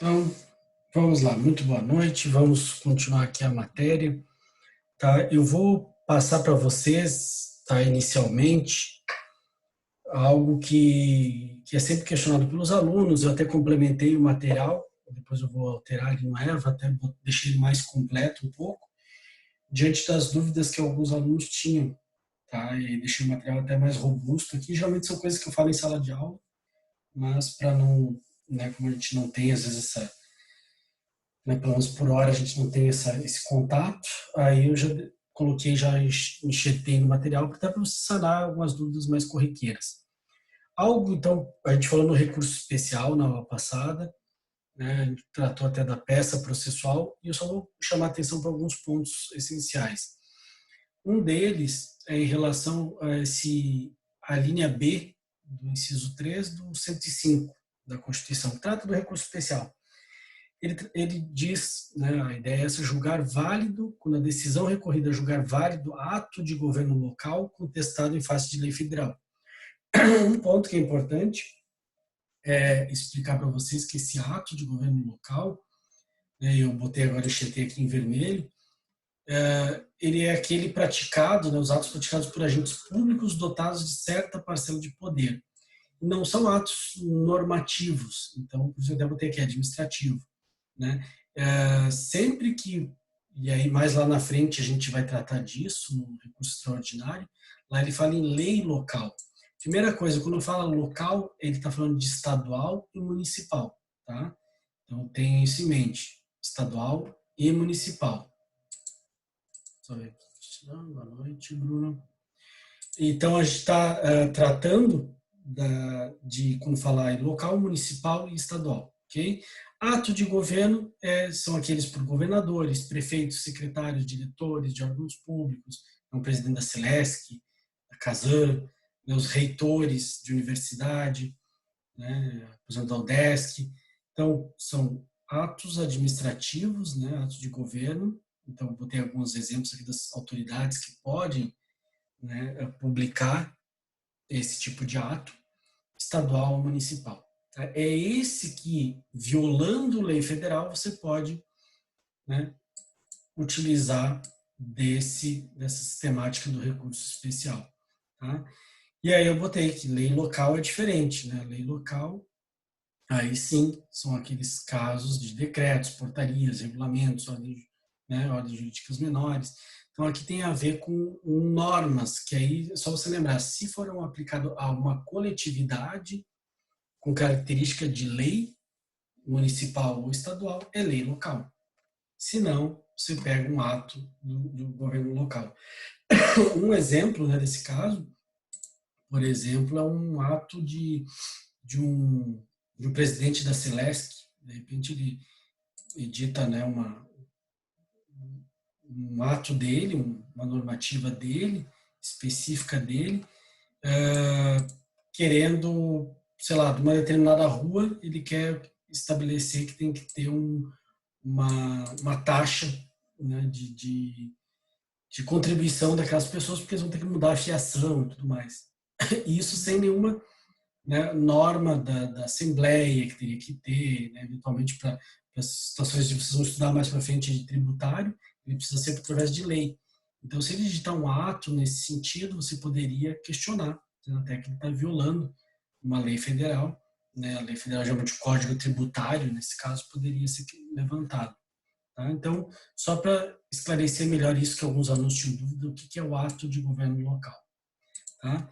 Então, vamos lá, muito boa noite, vamos continuar aqui a matéria, tá? Eu vou passar para vocês, tá, inicialmente, algo que é sempre questionado pelos alunos. Eu até complementei o material, depois eu vou alterar ele no Eva, até deixar ele mais completo um pouco, diante das dúvidas que alguns alunos tinham, tá? E deixei o material até mais robusto aqui. Geralmente são coisas que eu falo em sala de aula, mas para não, né, como a gente não tem às vezes essa, né, pelo menos por hora a gente não tem esse contato, aí eu já coloquei, já enxertei no material, até para você sanar algumas dúvidas mais corriqueiras. Algo, então, a gente falou no recurso especial na aula passada, né, a gente tratou até da peça processual, e eu só vou chamar atenção para alguns pontos essenciais. Um deles é em relação a linha B do inciso 3 do 105 da Constituição, que trata do recurso especial. Ele diz, né, a ideia é essa: julgar válido, quando a decisão recorrida julgar válido ato de governo local contestado em face de lei federal. Um ponto que é importante é explicar para vocês que esse ato de governo local, né, eu botei agora, enxertei aqui em vermelho, ele é aquele praticado, né, os atos praticados por agentes públicos dotados de certa parcela de poder. Não são atos normativos, então, por isso eu até botei aqui administrativo, né? Sempre que, e aí mais lá na frente a gente vai tratar disso no recurso extraordinário, lá ele fala em lei local. Primeira coisa, quando fala local, ele está falando de estadual e municipal, tá? Então tenha isso em mente, estadual e municipal. Só ver aqui. Boa noite, Bruno. Então a gente está tratando de como falar em local, municipal e estadual, ok? Ato de governo são aqueles por governadores, prefeitos, secretários, diretores de órgãos públicos, o presidente da Celesc, da Casan, né, os reitores de universidade, né, por exemplo, da UDESC. Então, são atos administrativos, né, atos de governo. Então, eu botei alguns exemplos aqui das autoridades que podem, né, publicar esse tipo de ato, estadual ou municipal. É esse que, violando lei federal, você pode, né, utilizar dessa sistemática do recurso especial. Tá? E aí eu botei que lei local é diferente. Né? Lei local, aí sim, são aqueles casos de decretos, portarias, regulamentos, ordens jurídicas menores. Então, aqui tem a ver com normas, que aí é só você lembrar, se foram aplicado a uma coletividade com característica de lei municipal ou estadual, é lei local. Se não, você pega um ato do governo local. Um exemplo, né, desse caso, por exemplo, é um ato de, um, de um presidente da Celesc. De repente ele edita, né, um ato dele, uma normativa dele, específica dele, querendo, sei lá, de uma determinada rua, ele quer estabelecer que tem que ter uma taxa, né, de contribuição daquelas pessoas, porque eles vão ter que mudar a fiação e tudo mais. E isso sem nenhuma, né, norma da Assembleia que teria que ter, né, eventualmente para as situações de vocês vão estudar mais para frente de tributário, ele precisa ser através de lei. Então, se ele digitar um ato nesse sentido, você poderia questionar, né, até que ele está violando uma lei federal, né, a lei federal, geralmente o Código Tributário, nesse caso, poderia ser levantado. Tá? Então, só para esclarecer melhor isso, que alguns alunos tinham dúvida, o que é o ato de governo local. Tá?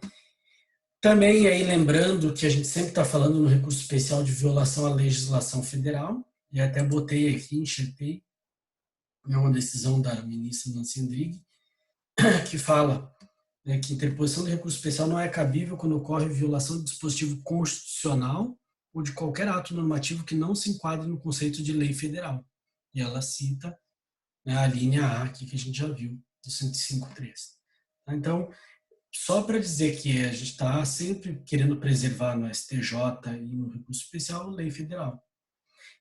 Também aí lembrando que a gente sempre está falando no recurso especial de violação à legislação federal, e até botei aqui, enxertei, é uma decisão da ministra Nancy Andrighi, que fala, né, que interposição de recurso especial não é cabível quando ocorre violação do dispositivo constitucional ou de qualquer ato normativo que não se enquadre no conceito de lei federal. E ela cita, né, a linha A aqui que a gente já viu, do 105.3. Então, só para dizer que a gente está sempre querendo preservar no STJ e no recurso especial lei federal.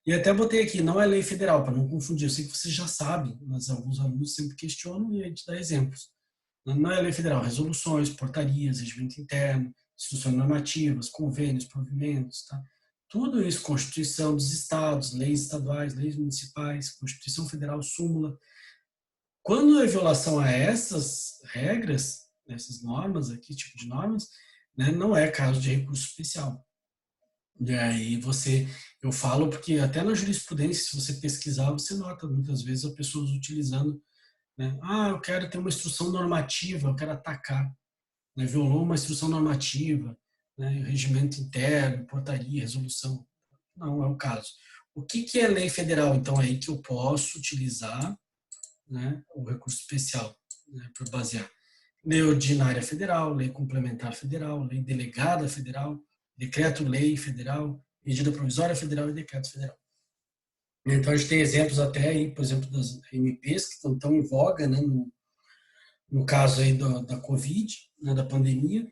E até botei aqui, não é lei federal, para não confundir. Eu sei que vocês já sabem, mas alguns alunos sempre questionam e a gente dá exemplos. Não é lei federal, resoluções, portarias, regimento interno, instruções normativas, convênios, provimentos, tá? Tudo isso, Constituição dos Estados, leis estaduais, leis municipais, Constituição Federal, súmula. Quando é violação a essas regras, essas normas aqui, tipo de normas, né, não é caso de recurso especial. E aí eu falo porque até na jurisprudência, se você pesquisar, você nota muitas vezes as pessoas utilizando, né, eu quero ter uma instrução normativa, eu quero atacar, né, violou uma instrução normativa, né, regimento interno, portaria, resolução. Não é o caso. O que é lei federal? Então, é aí que eu posso utilizar, né, o recurso especial, né, para basear. Lei ordinária federal, lei complementar federal, lei delegada federal, decreto-lei federal, medida provisória federal e decreto federal. Então, a gente tem exemplos até aí, por exemplo, das MPs que estão tão em voga, né, no caso aí da Covid, né, da pandemia.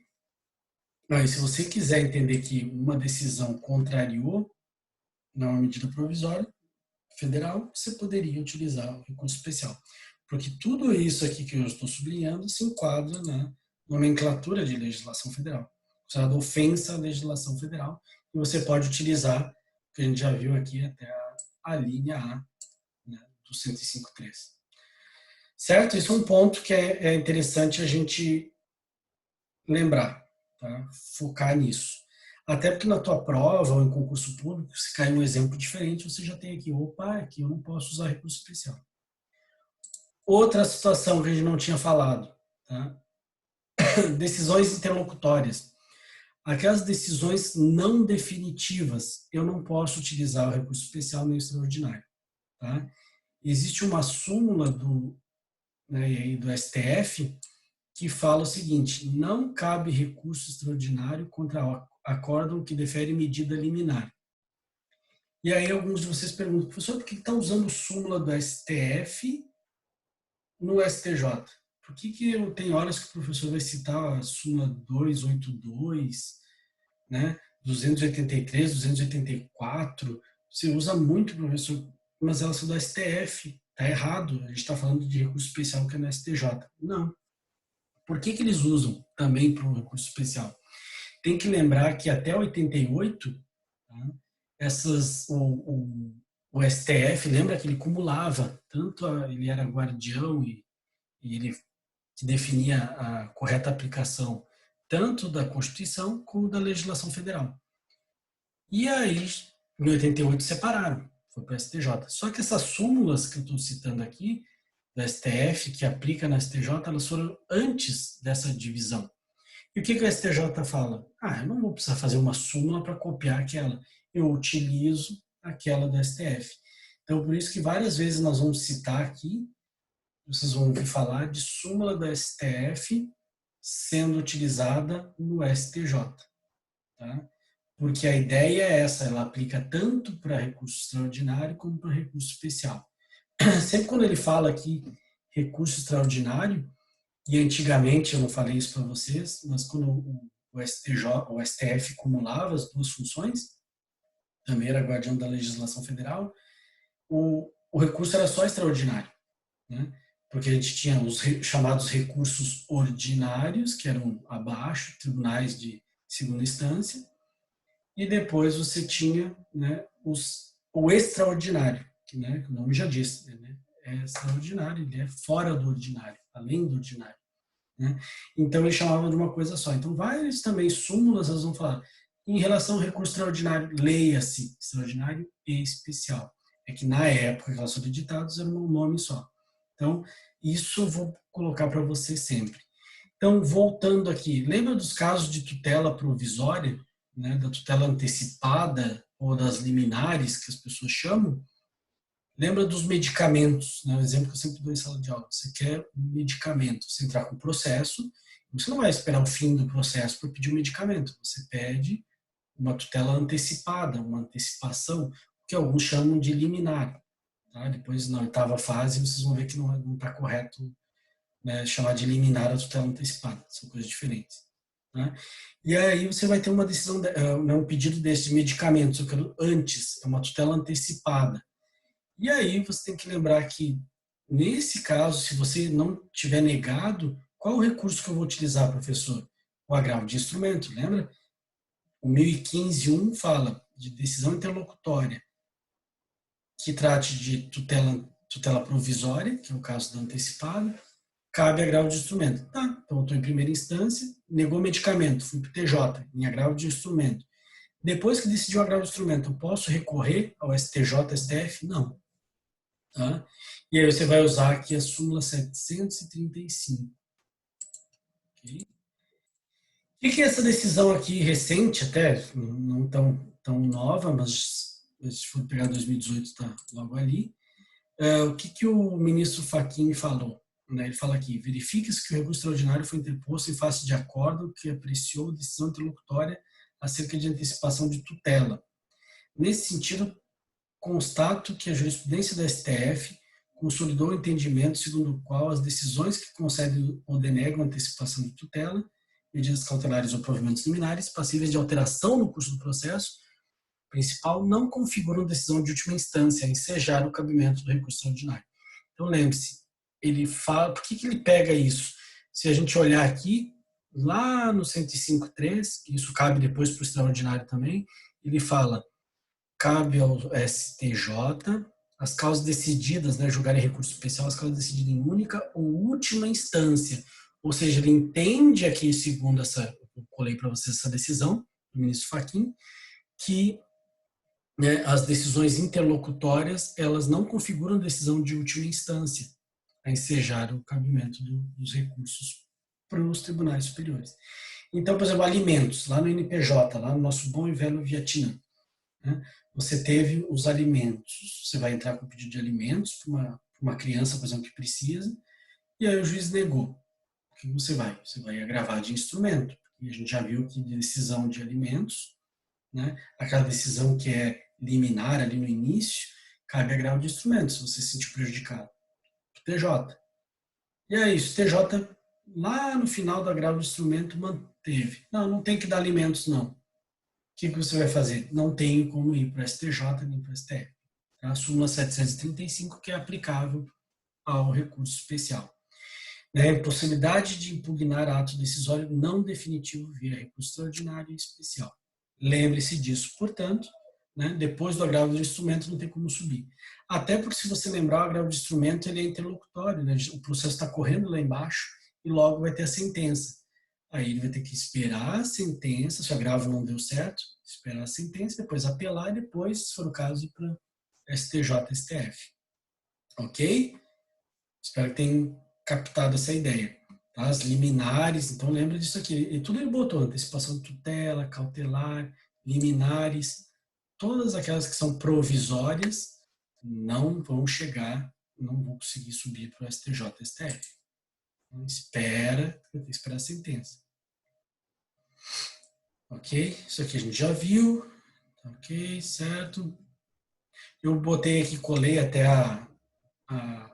Mas se você quiser entender que uma decisão contrariou uma medida provisória federal, você poderia utilizar o recurso especial. Porque tudo isso aqui que eu estou sublinhando se enquadra na nomenclatura de legislação federal, considerada ofensa à legislação federal, e você pode utilizar, que a gente já viu aqui até a linha A, né, do 105.3. Certo? Isso é um ponto que é interessante a gente lembrar, tá? Focar nisso. Até porque na tua prova ou em concurso público, se cair um exemplo diferente, você já tem aqui, opa, aqui eu não posso usar recurso especial. Outra situação que a gente não tinha falado, tá? Decisões interlocutórias. Aquelas decisões não definitivas, eu não posso utilizar o recurso especial nem o extraordinário. Tá? Existe uma súmula do STF que fala o seguinte: não cabe recurso extraordinário contra acórdão que defere medida liminar. E aí alguns de vocês perguntam, professor, por que está usando súmula do STF no STJ? Por que tem horas que o professor vai citar a súmula 282, né, 283, 284? Você usa muito, professor, mas elas são do STF. Está errado, a gente está falando de recurso especial que é no STJ. Não. Por que eles usam também para o recurso especial? Tem que lembrar que até 88, tá, o STF, lembra que ele cumulava, tanto ele era guardião e ele que definia a correta aplicação tanto da Constituição como da legislação federal. E aí, em 88, separaram, foi para o STJ. Só que essas súmulas que eu estou citando aqui, da STF, que aplica na STJ, elas foram antes dessa divisão. E o que o STJ fala? Eu não vou precisar fazer uma súmula para copiar aquela. Eu utilizo aquela do STF. Então, por isso que várias vezes nós vamos citar aqui, vocês vão ouvir falar de súmula do STF sendo utilizada no STJ. Tá? Porque a ideia é essa, ela aplica tanto para recurso extraordinário como para recurso especial. Sempre quando ele fala aqui recurso extraordinário, e antigamente eu não falei isso para vocês, mas quando o STF cumulava as duas funções, também era guardião da legislação federal, o recurso era só extraordinário, né? Porque a gente tinha os chamados recursos ordinários, que eram abaixo, tribunais de segunda instância, e depois você tinha, né, o extraordinário, que, né, o nome já diz, né, é extraordinário, ele é fora do ordinário, além do ordinário. Né? Então ele chamava de uma coisa só. Então várias também súmulas elas vão falar em relação ao recurso extraordinário, leia-se extraordinário e especial. É que na época que elas foram editadas era um nome só. Então isso eu vou colocar para você sempre. Então voltando aqui, lembra dos casos de tutela provisória, né, da tutela antecipada ou das liminares que as pessoas chamam? Lembra dos medicamentos, né? O exemplo que eu sempre dou em sala de aula. Você quer um medicamento, você entrar com o processo, você não vai esperar o fim do processo para pedir o medicamento. Você pede uma tutela antecipada, uma antecipação, que alguns chamam de liminar. Tá? Depois, na oitava fase, vocês vão ver que não está correto, né, chamar de liminar a tutela antecipada. São coisas diferentes. Né? E aí você vai ter uma decisão, um pedido desse de medicamentos, eu quero antes, é uma tutela antecipada. E aí você tem que lembrar que, nesse caso, se você não tiver negado, qual o recurso que eu vou utilizar, professor? O agravo de instrumento, lembra? O 1015.1 fala de decisão interlocutória que trate de tutela provisória, que é o caso da antecipada, cabe agravo de instrumento. Tá, então eu estou em primeira instância, negou medicamento, fui para o TJ, em agravo de instrumento. Depois que decidiu o agravo de instrumento, eu posso recorrer ao STJ, STF? Não. Tá? E aí você vai usar aqui a súmula 735. Okay? O que é essa decisão aqui recente, até não tão nova, mas se for pegar 2018 está logo ali. O que o ministro Fachin falou? Né? Ele fala aqui, verifique-se que o recurso extraordinário foi interposto em face de acordo que apreciou decisão interlocutória acerca de antecipação de tutela. Nesse sentido, constato que a jurisprudência da STF consolidou o entendimento segundo o qual as decisões que concedem ou denegam antecipação de tutela, medidas cautelares ou provimentos liminares, passíveis de alteração no curso do processo principal, não configuram decisão de última instância, a ensejar o cabimento do recurso extraordinário. Então, lembre-se, ele fala, por que ele pega isso? Se a gente olhar aqui, lá no 105.3, que isso cabe depois para o extraordinário também, ele fala, cabe ao STJ as causas decididas, né, julgar em recurso especial, as causas decididas em única ou última instância. Ou seja, ele entende aqui, segundo eu colei para vocês essa decisão do ministro Fachin, que né, as decisões interlocutórias, elas não configuram decisão de última instância, a ensejar o cabimento dos recursos para os tribunais superiores. Então, por exemplo, alimentos, lá no NPJ, lá no nosso bom e velho Vietnã, né, você teve os alimentos, você vai entrar com o pedido de alimentos para uma criança, por exemplo, que precisa, e aí o juiz negou. O que você vai? Você vai agravar de instrumento, e a gente já viu que decisão de alimentos, né, aquela decisão que é liminar ali no início, cabe agravo de instrumento, se você se sentir prejudicado. TJ. E é isso, TJ, lá no final do agravo de instrumento, manteve. Não tem que dar alimentos, não. O que você vai fazer? Não tenho como ir para o STJ nem para o STF. A súmula 735, que é aplicável ao recurso especial. Possibilidade de impugnar ato decisório não definitivo via recurso extraordinário e especial. Lembre-se disso, portanto, né, depois do agravo do instrumento não tem como subir. Até porque, se você lembrar, o agravo de instrumento ele é interlocutório, né? O processo está correndo lá embaixo e logo vai ter a sentença. Aí ele vai ter que esperar a sentença, se o agravo não deu certo, esperar a sentença, depois apelar e depois, se for o caso, ir para STJ, STF. Ok? Espero que tenham captado essa ideia. Tá? As liminares, então lembra disso aqui. E tudo ele botou, antecipação de tutela, cautelar, liminares, todas aquelas que são provisórias não vão chegar, não vão conseguir subir para o STJ, STF. Então, tem que esperar a sentença. Ok? Isso aqui a gente já viu. Ok, certo. Eu botei aqui, colei até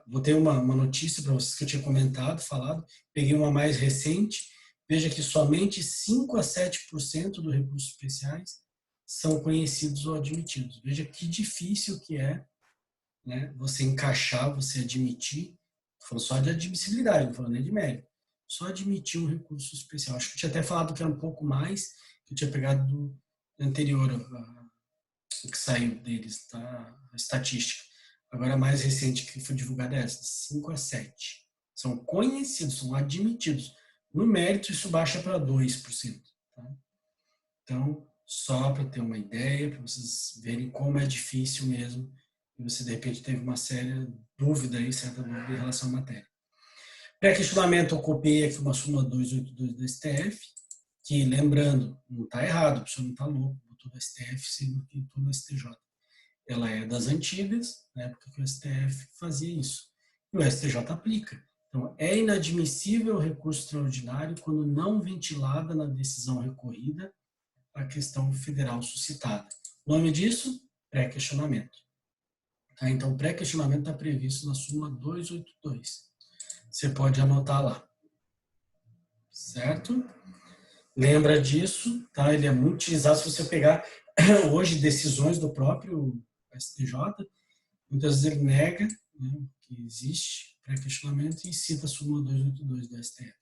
botei uma notícia para vocês que eu tinha comentado, falado. Peguei uma mais recente. Veja que somente 5 a 7% dos recursos especiais são conhecidos ou admitidos. Veja que difícil que é, né, você encaixar, você admitir. Estou falando só de admissibilidade, não falando nem de mérito. Só admitir um recurso especial. Acho que eu tinha até falado que era um pouco mais, que eu tinha pegado do anterior, o que saiu deles, tá? A estatística. Agora, a mais recente que foi divulgada é essa, 5 a 7. São conhecidos, são admitidos. No mérito, isso baixa para 2%. Tá? Então, só para ter uma ideia, para vocês verem como é difícil mesmo, e você, de repente, teve uma séria dúvida aí, certa dúvida em relação à matéria. Pré-questionamento, eu copiei aqui uma súmula 282 do STF, que, lembrando, não está errado, a pessoa não está louco, botou do STF, sendo que tudo no STJ. Ela é das antigas, na época que o STF fazia isso. E o STJ aplica. Então, é inadmissível o recurso extraordinário quando não ventilada na decisão recorrida a questão federal suscitada. O nome disso? Pré-questionamento. Tá? Então, o pré-questionamento está previsto na súmula 282. Você pode anotar lá. Certo? Lembra disso, tá? Ele é muito utilizado se você pegar hoje decisões do próprio STJ, muitas vezes ele nega, né, que existe pré-questionamento e cita a súmula 282 do STF.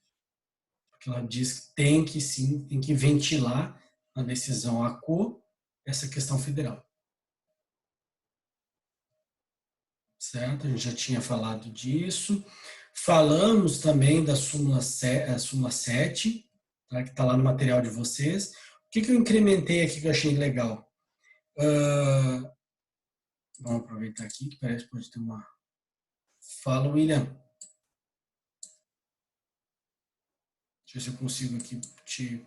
Porque ela diz que tem que sim, tem que ventilar na decisão ACO, essa questão federal. Certo? A gente já tinha falado disso. Falamos também da súmula 7, tá? Que está lá no material de vocês. O que eu incrementei aqui que eu achei legal? Vamos aproveitar aqui, que parece que pode ter uma... Fala, William. Deixa eu ver se eu consigo aqui te...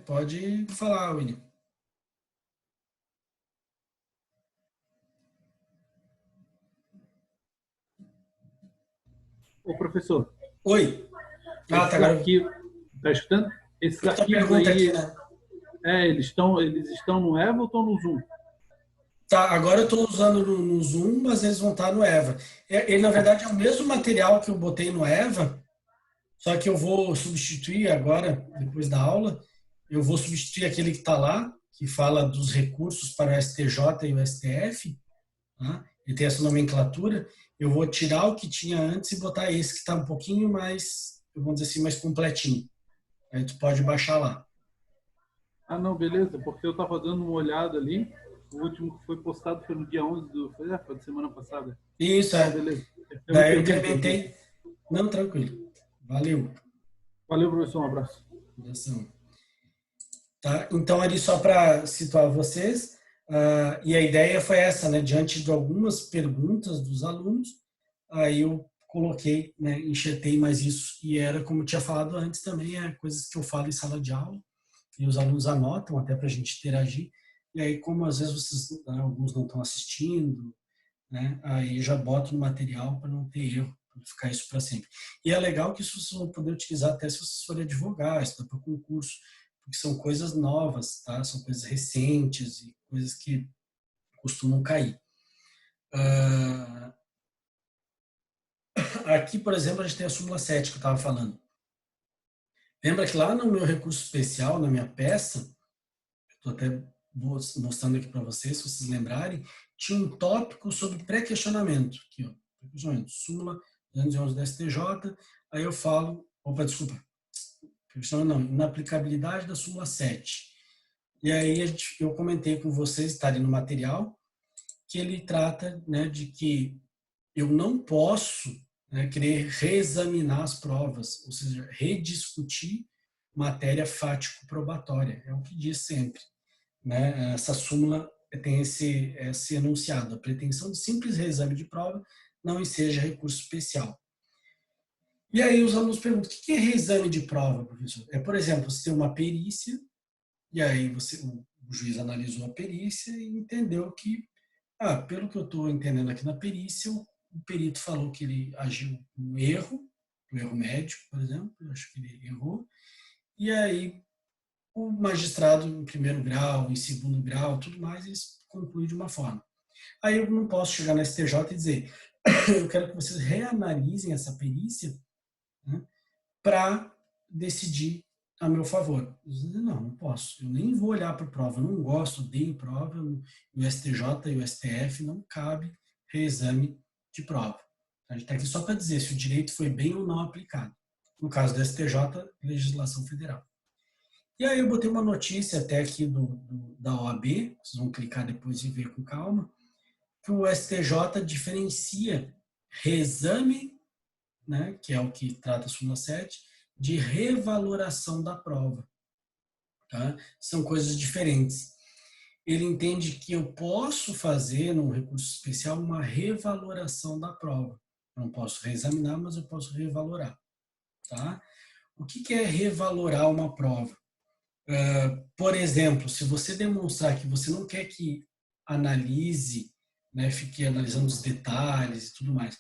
Pode falar, William. Ô, professor. Oi. Esses arquivos... Tá escutando? Esses arquivos aí... Aqui, né? Eles estão no EVA ou estão no Zoom? Tá, agora eu estou usando no Zoom, mas eles vão estar no EVA. Ele, na verdade, é o mesmo material que eu botei no EVA, só que eu vou substituir agora, depois da aula, eu vou substituir aquele que está lá, que fala dos recursos para o STJ e o STF, tá? Ele tem essa nomenclatura. Eu vou tirar o que tinha antes e botar esse que está um pouquinho mais, vamos dizer assim, mais completinho. Aí tu pode baixar lá. Ah, não, beleza, porque eu estava dando uma olhada ali. O último que foi postado foi no dia 11 foi da semana passada. Isso, é. Beleza. Daí eu incrementei. Não, tranquilo. Valeu. Valeu, professor. Um abraço. Tá? Então, ali só para situar vocês, e a ideia foi essa, né? Diante de algumas perguntas dos alunos, aí eu coloquei, né, enxertei mais isso. E era, como eu tinha falado antes também, coisas que eu falo em sala de aula, e os alunos anotam até para a gente interagir. E aí, como às vezes vocês, alguns não estão assistindo, né, aí já boto no material para não ter erro, para ficar isso para sempre. E é legal que isso vocês vão poder utilizar até se vocês forem advogar, estudar para concurso, porque são coisas novas, tá? São coisas recentes e coisas que costumam cair. Aqui, por exemplo, a gente tem a súmula 7 que eu estava falando. Lembra que lá no meu recurso especial, na minha peça, estou até mostrando aqui para vocês, se vocês lembrarem, tinha um tópico sobre pré-questionamento. Aqui, ó, pré-questionamento, súmula 211 da STJ, aí eu falo, desculpa, não, na aplicabilidade da súmula 7. E aí eu comentei com vocês, está ali no material, que ele trata, né, de que eu não posso, né, querer reexaminar as provas, ou seja, rediscutir matéria fático-probatória. É o que diz sempre. Né? Essa súmula tem esse enunciado. A pretensão de simples reexame de prova não enseja recurso especial. E aí os alunos perguntam, o que é reexame de prova, professor? Por exemplo, você tem uma perícia, e aí o juiz analisou a perícia e entendeu que, pelo que eu estou entendendo aqui na perícia, o perito falou que ele agiu um erro médico, por exemplo, eu acho que ele errou, e aí o magistrado em primeiro grau, em segundo grau, tudo mais, eles concluem de uma forma. Aí eu não posso chegar na STJ e dizer, eu quero que vocês reanalisem essa perícia, né, para decidir a meu favor. Não posso. Eu nem vou olhar para a prova. Eu não gosto, odeio prova. O STJ e o STF não cabe reexame de prova. A gente está aqui só para dizer se o direito foi bem ou não aplicado. No caso do STJ, legislação federal. E aí eu botei uma notícia até aqui da OAB, vocês vão clicar depois e ver com calma, que o STJ diferencia reexame, né, que é o que trata a súmula 7, de revaloração da prova. Tá? São coisas diferentes. Ele entende que eu posso fazer, num recurso especial, uma revaloração da prova. Eu não posso reexaminar, mas eu posso revalorar. Tá? O que é revalorar uma prova? Por exemplo, se você demonstrar que você não quer que analise, né, fique analisando os detalhes e tudo mais,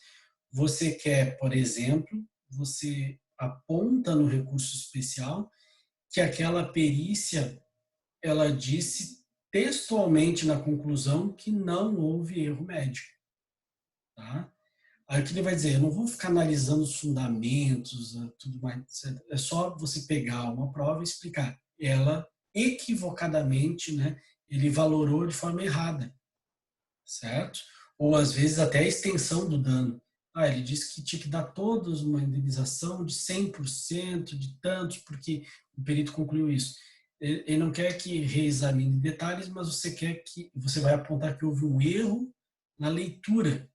você quer, por exemplo, você aponta no recurso especial que aquela perícia, ela disse textualmente na conclusão que não houve erro médico. Tá? Aí o que ele vai dizer? Eu não vou ficar analisando os fundamentos, tudo mais. É só você pegar uma prova e explicar. Ela, equivocadamente, né, ele valorou de forma errada. Certo? Ou às vezes até a extensão do dano. Ele disse que tinha que dar todos uma indenização de 100%, de tantos, porque o perito concluiu isso. Ele não quer que reexamine detalhes, mas você vai apontar que houve um erro na leitura,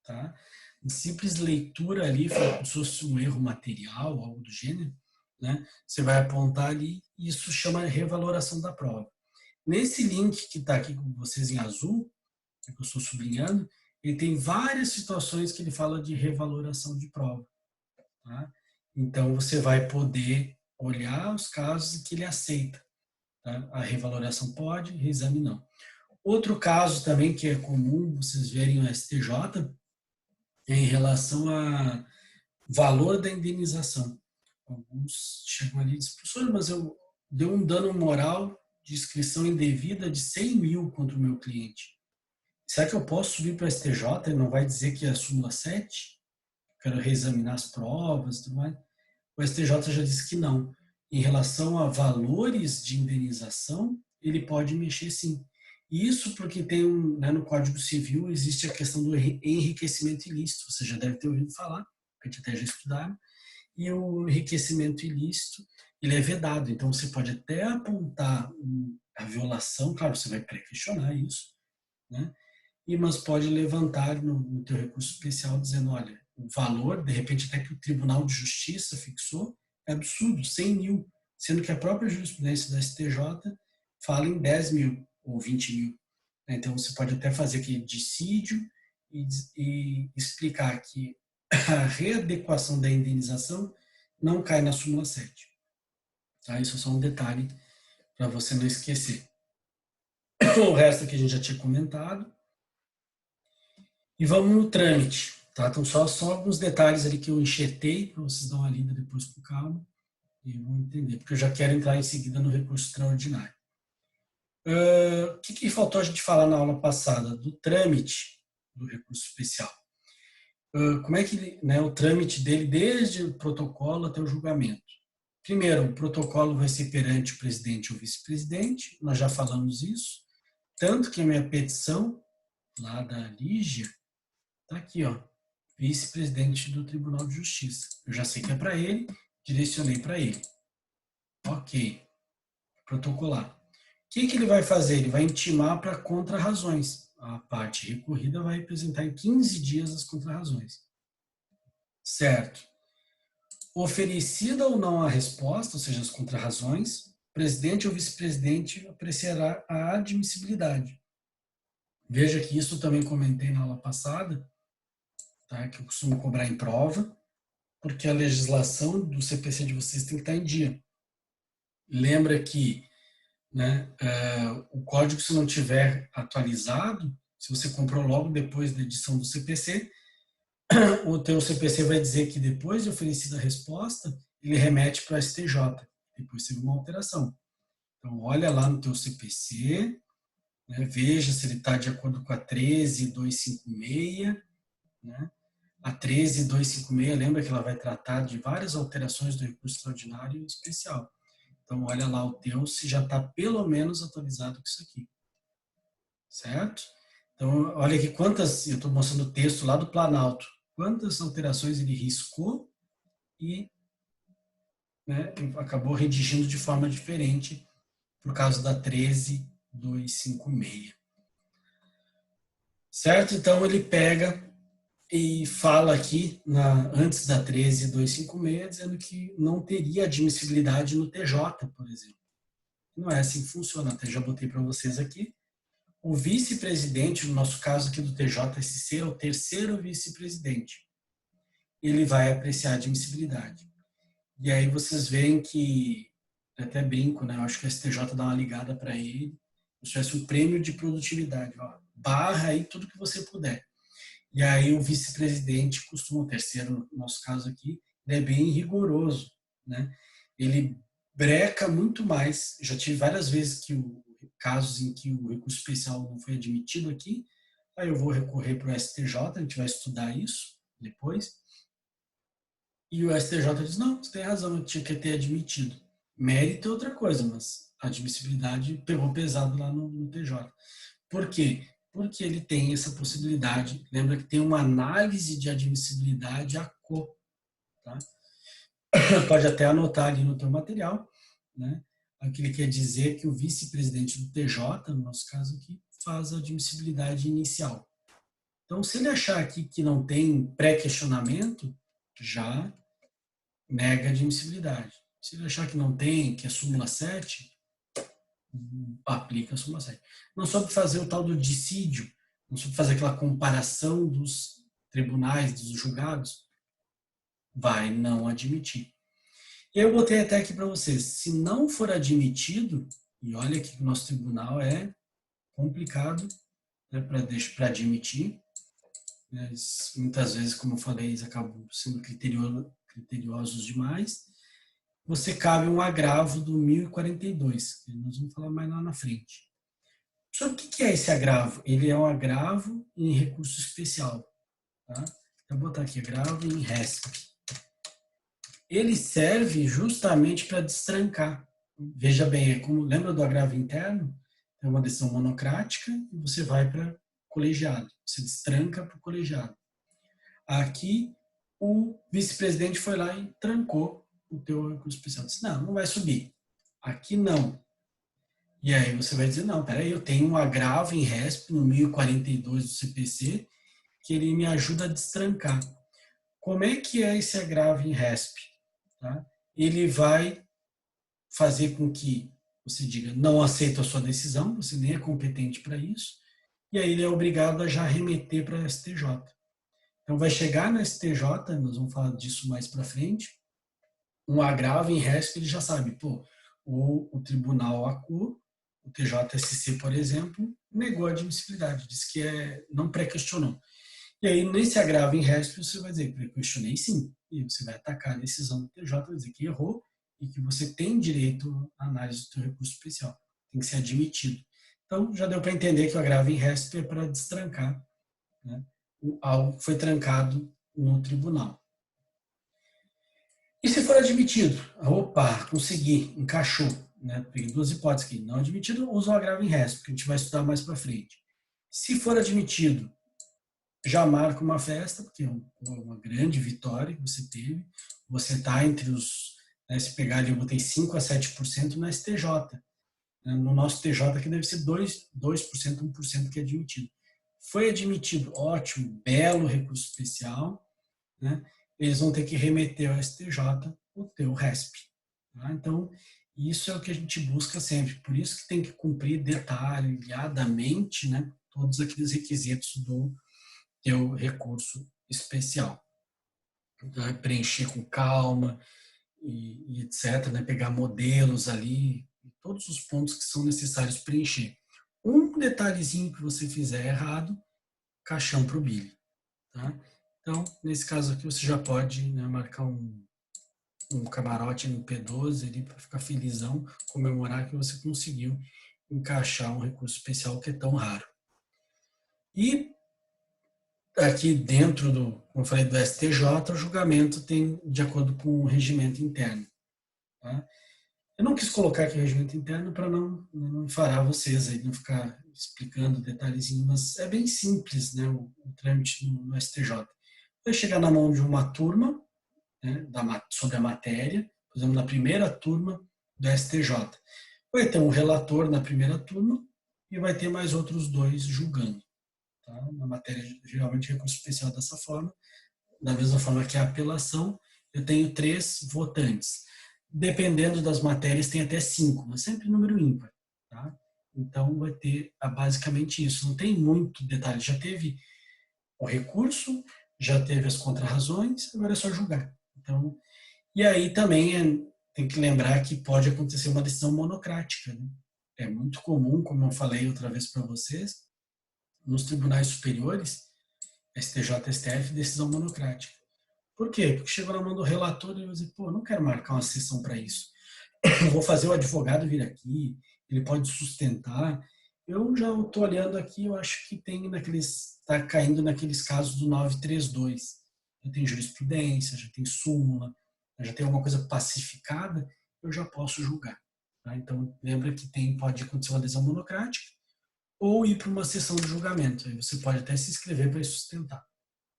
tá? Em simples leitura ali, como se fosse um erro material, algo do gênero, né? Você vai apontar ali e isso chama revaloração da prova. Nesse link que está aqui com vocês em azul, que eu estou sublinhando, ele tem várias situações que ele fala de revaloração de prova. Tá? Então, você vai poder olhar os casos que ele aceita. Tá? A revaloração pode, reexame não. Outro caso também que é comum vocês verem no STJ é em relação a valor da indenização. Alguns chegam ali e dizem, professor, mas eu dei um dano moral de inscrição indevida de 100 mil contra o meu cliente. Será que eu posso subir para o STJ e não vai dizer que é a súmula 7? Quero reexaminar as provas e tudo mais. O STJ já disse que não. Em relação a valores de indenização, ele pode mexer sim. Isso porque tem no Código Civil existe a questão do enriquecimento ilícito. Você já deve ter ouvido falar, a gente até já estudaram. E o enriquecimento ilícito, ele é vedado. Então, você pode até apontar a violação, claro, você vai pré-questionar isso, né? Mas pode levantar no teu recurso especial dizendo, olha, o valor, de repente até que o Tribunal de Justiça fixou, é absurdo, 100 mil, sendo que a própria jurisprudência da STJ fala em 10 mil ou 20 mil. Então, você pode até fazer aqui dissídio e explicar que a readequação da indenização não cai na súmula 7. Tá? Isso é só um detalhe para você não esquecer. O resto aqui a gente já tinha comentado. E vamos no trâmite, tá? Então, só alguns detalhes ali que eu enxertei, para vocês dar uma lida depois com calma, e vão entender, porque eu já quero entrar em seguida no recurso extraordinário. O que faltou a gente falar na aula passada? Do trâmite do recurso especial. Como é que o trâmite dele, desde o protocolo até o julgamento? Primeiro, o protocolo vai ser perante o presidente ou vice-presidente, nós já falamos isso, tanto que a minha petição, lá da Lígia, está aqui, ó, vice-presidente do Tribunal de Justiça. Eu já sei que é para ele, direcionei para ele. Ok. Protocolar. O que ele vai fazer? Ele vai intimar para contrarrazões. A parte recorrida vai apresentar em 15 dias as contrarrazões. Certo. Oferecida ou não a resposta, ou seja, as contrarrazões, o presidente ou vice-presidente apreciará a admissibilidade. Veja que isso eu também comentei na aula passada, tá? Que eu costumo cobrar em prova, porque a legislação do CPC de vocês tem que estar em dia. Lembra que o código, se não tiver atualizado, se você comprou logo depois da edição do CPC, o teu CPC vai dizer que depois de oferecida a resposta, ele remete para o STJ. Depois teve uma alteração. Então, olha lá no teu CPC, veja se ele está de acordo com a 13256, né? A 13256, lembra que ela vai tratar de várias alterações do recurso extraordinário e especial. Então, olha lá o teu, se já está pelo menos atualizado com isso aqui. Certo? Então, olha aqui quantas, eu estou mostrando o texto lá do Planalto, quantas alterações ele riscou e acabou redigindo de forma diferente por causa da 13256. Certo? Então, ele pega e fala aqui, antes da 13256, dizendo que não teria admissibilidade no TJ, por exemplo. Não é assim que funciona, até já botei para vocês aqui. O vice-presidente, no nosso caso aqui do TJSC, é o terceiro vice-presidente. Ele vai apreciar a admissibilidade. E aí vocês veem que, até brinco, eu acho que o STJ dá uma ligada para ele, se tivesse um prêmio de produtividade, ó, barra aí tudo que você puder. E aí o vice-presidente costuma, o terceiro, no nosso caso aqui, ele é bem rigoroso, Ele breca muito mais. Já tive várias vezes casos em que o recurso especial não foi admitido aqui, aí eu vou recorrer para o STJ, a gente vai estudar isso depois, e o STJ diz, não, você tem razão, eu tinha que ter admitido. Mérito é outra coisa, mas a admissibilidade pegou pesado lá no TJ. Por quê? porque ele tem essa possibilidade. Lembra que tem uma análise de admissibilidade a co, tá? Pode até anotar ali no teu material, né? Aqui ele quer dizer que o vice-presidente do TJ, no nosso caso aqui, faz a admissibilidade inicial. Então, se ele achar aqui que não tem pré-questionamento, já nega a admissibilidade. Se ele achar que não tem, que é súmula 7, aplica a súmula 7. Não soube fazer o tal do dissídio, não soube fazer aquela comparação dos tribunais, dos julgados, vai não admitir. E eu botei até aqui para vocês, se não for admitido, e olha que o nosso tribunal é complicado, né, para admitir, mas muitas vezes, como eu falei, eles acabam sendo criteriosos demais. Você cabe um agravo do 1042, que nós vamos falar mais lá na frente. Só o que é esse agravo? Ele é um agravo em recurso especial. Tá? Vou botar aqui agravo em RESP. Ele serve justamente para destrancar. Veja bem, é como, lembra do agravo interno? É uma decisão monocrática e você vai para colegiado. Você destranca para o colegiado. Aqui, o vice-presidente foi lá e trancou o teu recurso especial. Disse, não, não vai subir. Aqui não. E aí você vai dizer, não, peraí, eu tenho um agravo em RESP no 1042 do CPC que ele me ajuda a destrancar. Como é que é esse agravo em RESP? Tá? Ele vai fazer com que você diga, não aceito a sua decisão, você nem é competente para isso, e aí ele é obrigado a já remeter para a STJ. Então vai chegar na STJ, nós vamos falar disso mais para frente, um agravo em RESP, ele já sabe, pô, o tribunal acuou, o TJSC, por exemplo, negou a admissibilidade, disse que não pré-questionou. E aí, nesse agravo em RESP, você vai dizer, pré-questionei sim, e você vai atacar a decisão do TJ, vai dizer que errou e que você tem direito à análise do seu recurso especial, tem que ser admitido. Então, já deu para entender que o agravo em RESP é para destrancar, né, algo que foi trancado no tribunal. E se for admitido? Opa, consegui, encaixou. Né? Peguei duas hipóteses aqui. Não admitido, usa o agravo em RESP, que a gente vai estudar mais para frente. Se for admitido, já marca uma festa, porque é uma grande vitória que você teve. Você está entre os... Né, se pegar ali, eu botei 5% a 7% no STJ. Né? No nosso TJ, que deve ser 2%, 1% que é admitido. Foi admitido, ótimo, belo recurso especial, né? Eles vão ter que remeter ao STJ o teu RESP. Tá? Então, isso é o que a gente busca sempre. Por isso que tem que cumprir detalhadamente, né, todos aqueles requisitos do teu recurso especial. Então, preencher com calma e etc. Né, pegar modelos ali, todos os pontos que são necessários preencher. Um detalhezinho que você fizer errado, caixão para o BILI. Tá? Então, nesse caso aqui, você já pode, né, marcar um camarote no P12 ali para ficar felizão, comemorar que você conseguiu encaixar um recurso especial que é tão raro. E aqui dentro como eu falei, do STJ, o julgamento tem de acordo com o regimento interno. Tá? Eu não quis colocar aqui o regimento interno para não enfarar vocês aí, não ficar explicando detalhezinho, mas é bem simples, né, o trâmite no STJ. Vai chegar na mão de uma turma, né, sobre a matéria, por exemplo, na primeira turma do STJ. Vai ter um relator na primeira turma e vai ter mais outros dois julgando. Tá? Na matéria, geralmente, recurso especial dessa forma. Da mesma forma que a apelação, eu tenho 3 votantes. Dependendo das matérias, tem até 5, mas sempre número ímpar. Tá? Então, vai ter basicamente isso. Não tem muito detalhe. Já teve o recurso, já teve as contrarrazões, agora é só julgar. Então, e aí também tem que lembrar que pode acontecer uma decisão monocrática. Né? É muito comum, como eu falei outra vez para vocês, nos tribunais superiores, STJ, STF, decisão monocrática. Por quê? Porque chegou na mão do relator e vai dizer, pô, não quero marcar uma sessão para isso. Eu vou fazer o advogado vir aqui, ele pode sustentar. Eu já estou olhando aqui, eu acho que está caindo naqueles casos do 932. Já tem jurisprudência, já tem súmula, já tem alguma coisa pacificada, eu já posso julgar. Tá? Então, lembra que pode acontecer uma decisão monocrática, ou ir para uma sessão de julgamento. Aí você pode até se inscrever para sustentar.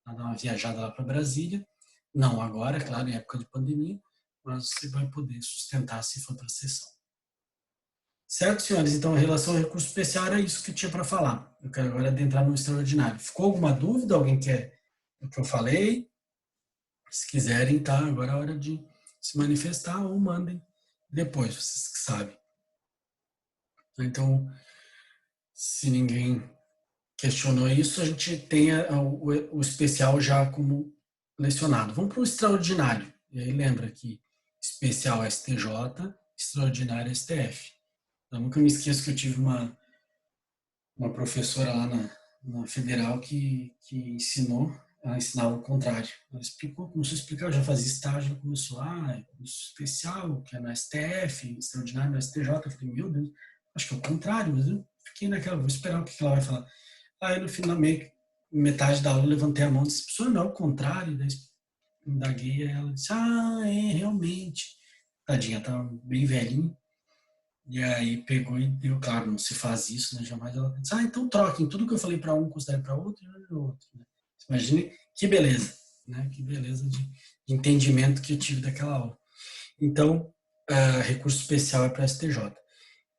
Dar uma viajada lá para Brasília. Não agora, claro, em época de pandemia, mas você vai poder sustentar se for para a sessão. Certo, senhores? Então, em relação ao recurso especial, era isso que eu tinha para falar. Eu quero agora adentrar no extraordinário. Ficou alguma dúvida? Alguém quer o que eu falei? Se quiserem, tá? Agora é a hora de se manifestar ou mandem depois, vocês que sabem. Então, se ninguém questionou isso, a gente tem o especial já como lecionado. Vamos para o extraordinário. E aí lembra que especial STJ, extraordinário STF. Eu nunca me esqueço que eu tive uma professora lá na Federal que ela ensinava o contrário. Ela explicou, começou a explicar, eu já fazia estágio, ela começou, curso especial, que é no STF, extraordinário no STJ. Eu falei, meu Deus, acho que é o contrário, mas eu fiquei naquela, vou esperar o que ela vai falar. Aí no final, metade da aula, eu levantei a mão e disse, professor, não é o contrário? Daí indaguei, e ela disse, realmente. Tadinha, tá bem velhinha. E aí pegou e deu, claro, não se faz isso, né? Jamais ela disse, então troquem, tudo que eu falei para um, considere para outro e para outro. Né? Imagine que beleza, né? Que beleza de entendimento que eu tive daquela aula. Então, recurso especial é para STJ.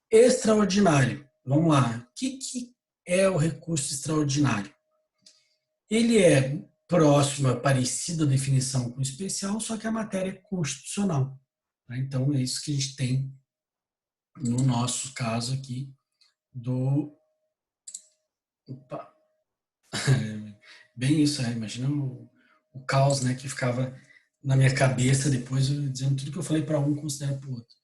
Extraordinário, vamos lá. O que é o recurso extraordinário? Ele é próximo, parecido à definição com o especial, só que a matéria é constitucional. Tá? Então, é isso que a gente tem no nosso caso aqui do... Opa! Bem isso, imagina o caos, né, que ficava na minha cabeça depois, eu dizendo tudo que eu falei para um, considera para o outro.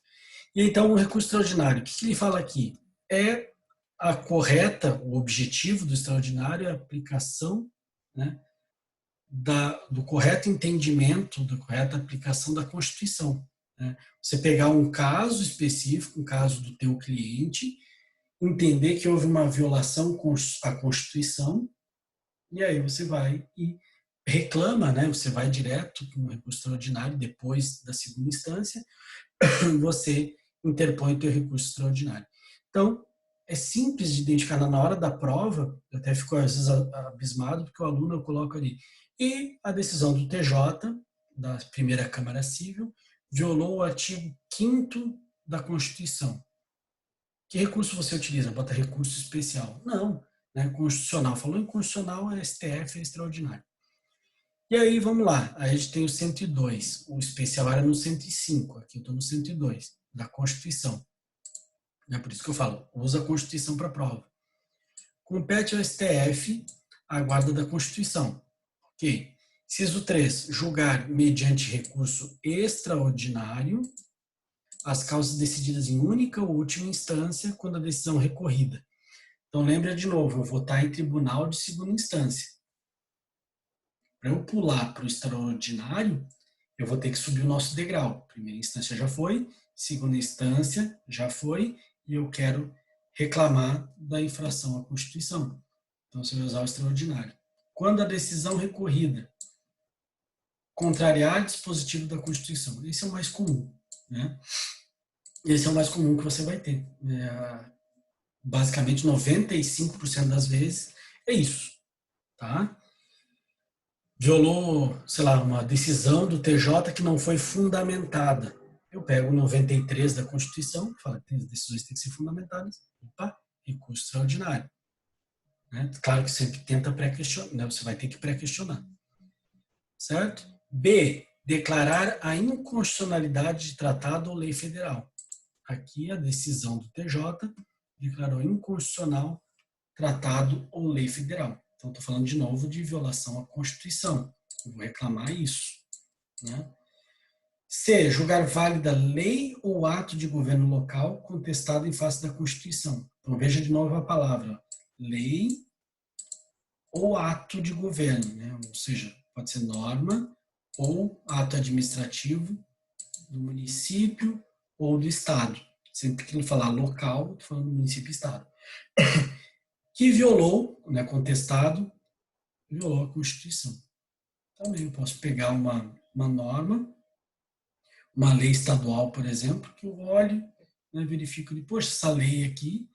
E então, o recurso extraordinário, o que ele fala aqui? É a correta, o objetivo do extraordinário é a aplicação, né, do correto entendimento, da correta aplicação da Constituição. Né? Você pegar um caso específico, um caso do teu cliente, entender que houve uma violação à Constituição, e aí você vai e reclama, né? Você vai direto com o recurso extraordinário, depois da segunda instância, você interpõe o teu recurso extraordinário. Então, é simples de identificar na hora da prova, eu até fico às vezes abismado, porque o aluno eu coloco ali, e a decisão do TJ, da primeira Câmara Civil, violou o artigo 5º da Constituição. Que recurso você utiliza? Bota recurso especial. Não, né? Constitucional. Falou em constitucional, é STF, é extraordinário. E aí, vamos lá. A gente tem o 102. O especial era no 105. Aqui eu estou no 102, da Constituição. É por isso que eu falo, usa a Constituição para a prova. Compete ao STF a guarda da Constituição. Ok. Inciso 3. Julgar mediante recurso extraordinário as causas decididas em única ou última instância quando a decisão é recorrida. Então, lembra de novo, eu vou estar em tribunal de segunda instância. Para eu pular para o extraordinário, eu vou ter que subir o nosso degrau. Primeira instância já foi, segunda instância já foi, e eu quero reclamar da infração à Constituição. Então, você vai usar o extraordinário. Quando a decisão recorrida contrariar dispositivo da Constituição, esse é o mais comum, né? Esse é o mais comum que você vai ter. Basicamente, 95% das vezes é isso, tá? Violou, sei lá, uma decisão do TJ que não foi fundamentada. Eu pego o 93 da Constituição, que fala que as decisões têm que ser fundamentadas. Opa, recurso extraordinário. Né? Claro que sempre tenta pré-questionar, né? Você vai ter que pré-questionar. Certo? B, declarar a inconstitucionalidade de tratado ou lei federal. Aqui a decisão do TJ declarou inconstitucional tratado ou lei federal. Então, estou falando de novo de violação à Constituição. Eu vou reclamar isso. Né? C, julgar válida lei ou ato de governo local contestado em face da Constituição. Então, veja de novo a palavra. Lei ou ato de governo. Né? Ou seja, pode ser norma ou ato administrativo do município ou do estado. Sempre que ele falar local, estou falando do município e estado. Que violou, né, contestado, violou a Constituição. Também eu posso pegar uma norma, uma lei estadual, por exemplo, que eu olho, né, verifico, poxa, essa lei aqui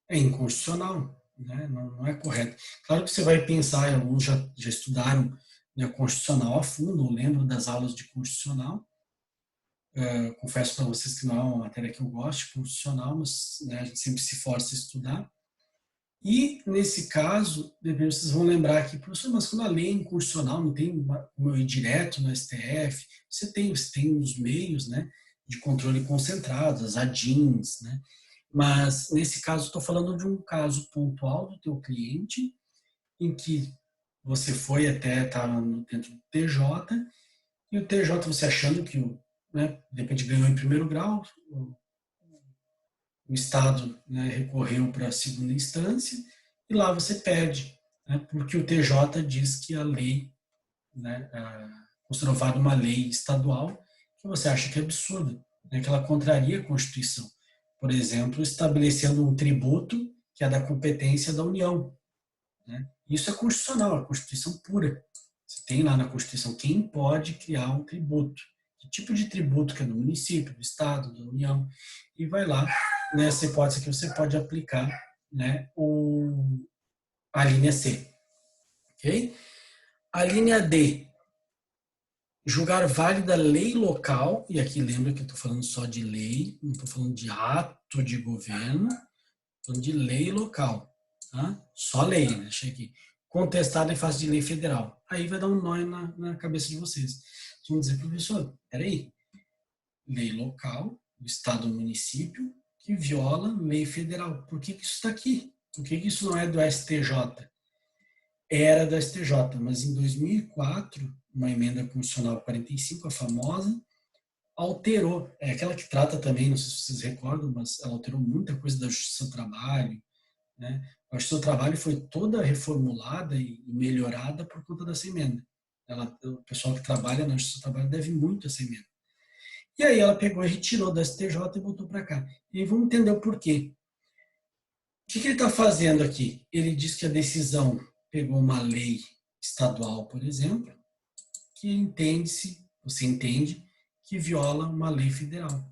é inconstitucional. né? Não é correto. Claro que você vai pensar, alguns já estudaram, né, constitucional a fundo, eu lembro das aulas de constitucional. Confesso para vocês que não é uma matéria que eu gosto, constitucional, mas, né, a gente sempre se força a estudar. E, nesse caso, depois vocês vão lembrar aqui, professor, mas quando a lei é inconstitucional, não tem como eu ir direto no STF, você tem os meios, né, de controle concentrados, as ADINs, né? Mas, nesse caso, estou falando de um caso pontual do teu cliente, em que você foi até estar dentro do TJ, e o TJ, você achando que, né, de repente ganhou em primeiro grau, o Estado, né, recorreu para a segunda instância e lá você perde, né, porque o TJ diz que a lei, né, considerada uma lei estadual, que você acha que é absurda, né, que ela contraria a Constituição. Por exemplo, estabelecendo um tributo que é da competência da União. Né? Isso é constitucional, é Constituição pura. Você tem lá na Constituição quem pode criar um tributo. Que tipo de tributo que é do município, do Estado, da União. E vai lá, nessa hipótese aqui, você pode aplicar, né, a linha C. Ok? A linha D, julgar válida lei local, e aqui lembra que eu estou falando só de lei, não estou falando de ato de governo, estou falando de lei local. Tá? Só lei, né? Deixa aqui. Contestada em face de lei federal. Aí vai dar um nó na cabeça de vocês. Vocês vão dizer, professor, peraí, lei local, do estado ou município, que viola lei federal. Por que isso está aqui? Por que isso não é do STJ? Era do STJ, mas em 2004, uma emenda constitucional 45, a famosa, alterou. É aquela que trata também, não sei se vocês recordam, mas ela alterou muita coisa da Justiça do Trabalho. Né? A Justiça do Trabalho foi toda reformulada e melhorada por conta dessa emenda. O pessoal que trabalha na Justiça do Trabalho deve muito essa emenda. E aí ela pegou e retirou da STJ e voltou para cá. E aí vamos entender o porquê. O que ele está fazendo aqui? Ele diz que a decisão pegou uma lei estadual, por exemplo, que você entende, que viola uma lei federal.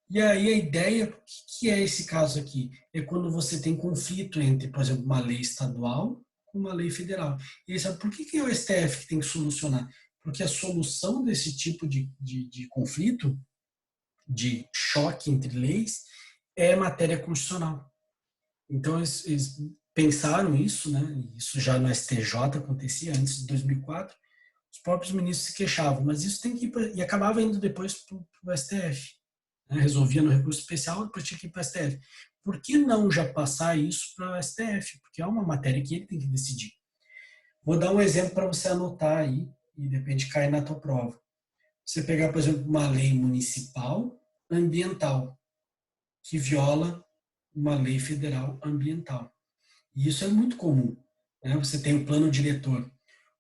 E aí a ideia, o que é esse caso aqui? É quando você tem conflito entre, por exemplo, uma lei estadual com uma lei federal. E aí, sabe por que é o STF que tem que solucionar? Porque a solução desse tipo de conflito, de choque entre leis, é matéria constitucional. Então, eles pensaram isso, né? Isso já no STJ acontecia antes de 2004. Os próprios ministros se queixavam, mas isso tem que ir e acabava indo depois para o STF. Né? Resolvia no recurso especial, depois tinha que ir para o STF. Por que não já passar isso para o STF? Porque é uma matéria que ele tem que decidir. Vou dar um exemplo para você anotar aí e de repente cair na tua prova. Você pegar, por exemplo, uma lei municipal ambiental que viola uma lei federal ambiental. E isso é muito comum. Né? Você tem o plano diretor.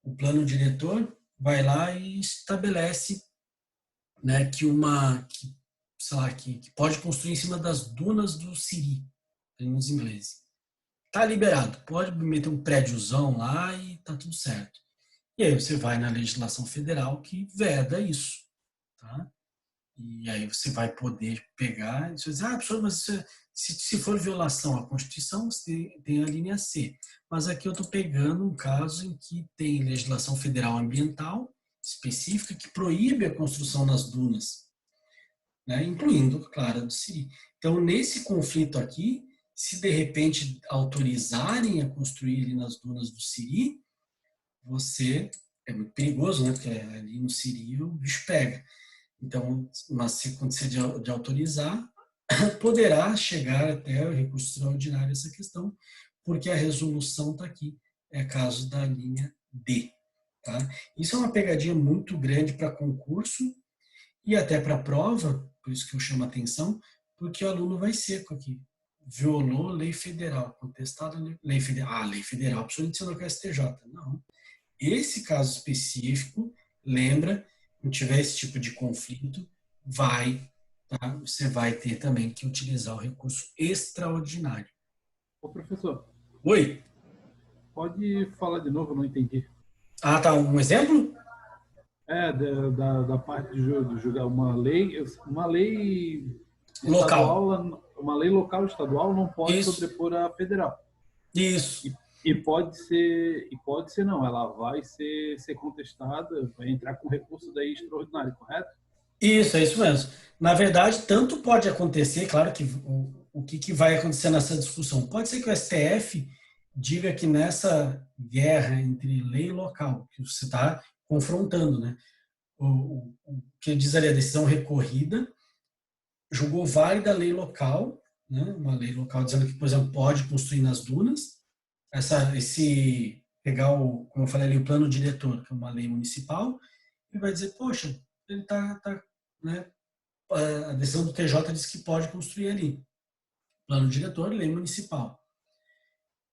O plano diretor vai lá e estabelece, né, que pode construir em cima das dunas do Siri, nos ingleses. Tá liberado, pode meter um prédiozão lá e tá tudo certo. E aí você vai na legislação federal que veda isso, tá? E aí você vai poder pegar e dizer, professor, mas se for violação à Constituição, você tem a linha C. Mas aqui eu estou pegando um caso em que tem legislação federal ambiental específica que proíbe a construção nas dunas, né? Incluindo, claro, do Siri. Então, nesse conflito aqui, se de repente autorizarem a construir ali nas dunas do Siri, é muito perigoso, né? Porque ali no Siri o bicho pega. Então, mas se acontecer de autorizar, poderá chegar até o recurso extraordinário essa questão, porque a resolução está aqui, é caso da linha D. Tá? Isso é uma pegadinha muito grande para concurso e até para prova, por isso que eu chamo a atenção, porque o aluno vai seco aqui. Violou lei federal, contestada lei federal. Ah, lei federal, absolutamente você não quer STJ. Não. Esse caso específico, lembra, não tiver esse tipo de conflito, você vai ter também que utilizar o recurso extraordinário. Ô, professor. Oi? Pode falar de novo, eu não entendi. Ah, tá. Um exemplo? Da parte de julgar uma lei Local. estadual, uma lei local estadual não pode Isso. sobrepor a federal. Isso. E pode ser não, ela vai ser contestada, vai entrar com recurso daí extraordinário, correto? Isso, é isso mesmo. Na verdade, tanto pode acontecer, claro que o que vai acontecer nessa discussão? Pode ser que o STF diga que nessa guerra entre lei e local, que você está confrontando, né? O que diz ali a decisão recorrida, julgou válida a lei local, né? Uma lei local dizendo que, por exemplo, pode construir nas dunas, pegar como eu falei ali, o plano diretor, que é uma lei municipal, e vai dizer, poxa, ele né, a decisão do TJ diz que pode construir ali. Plano diretor, lei municipal.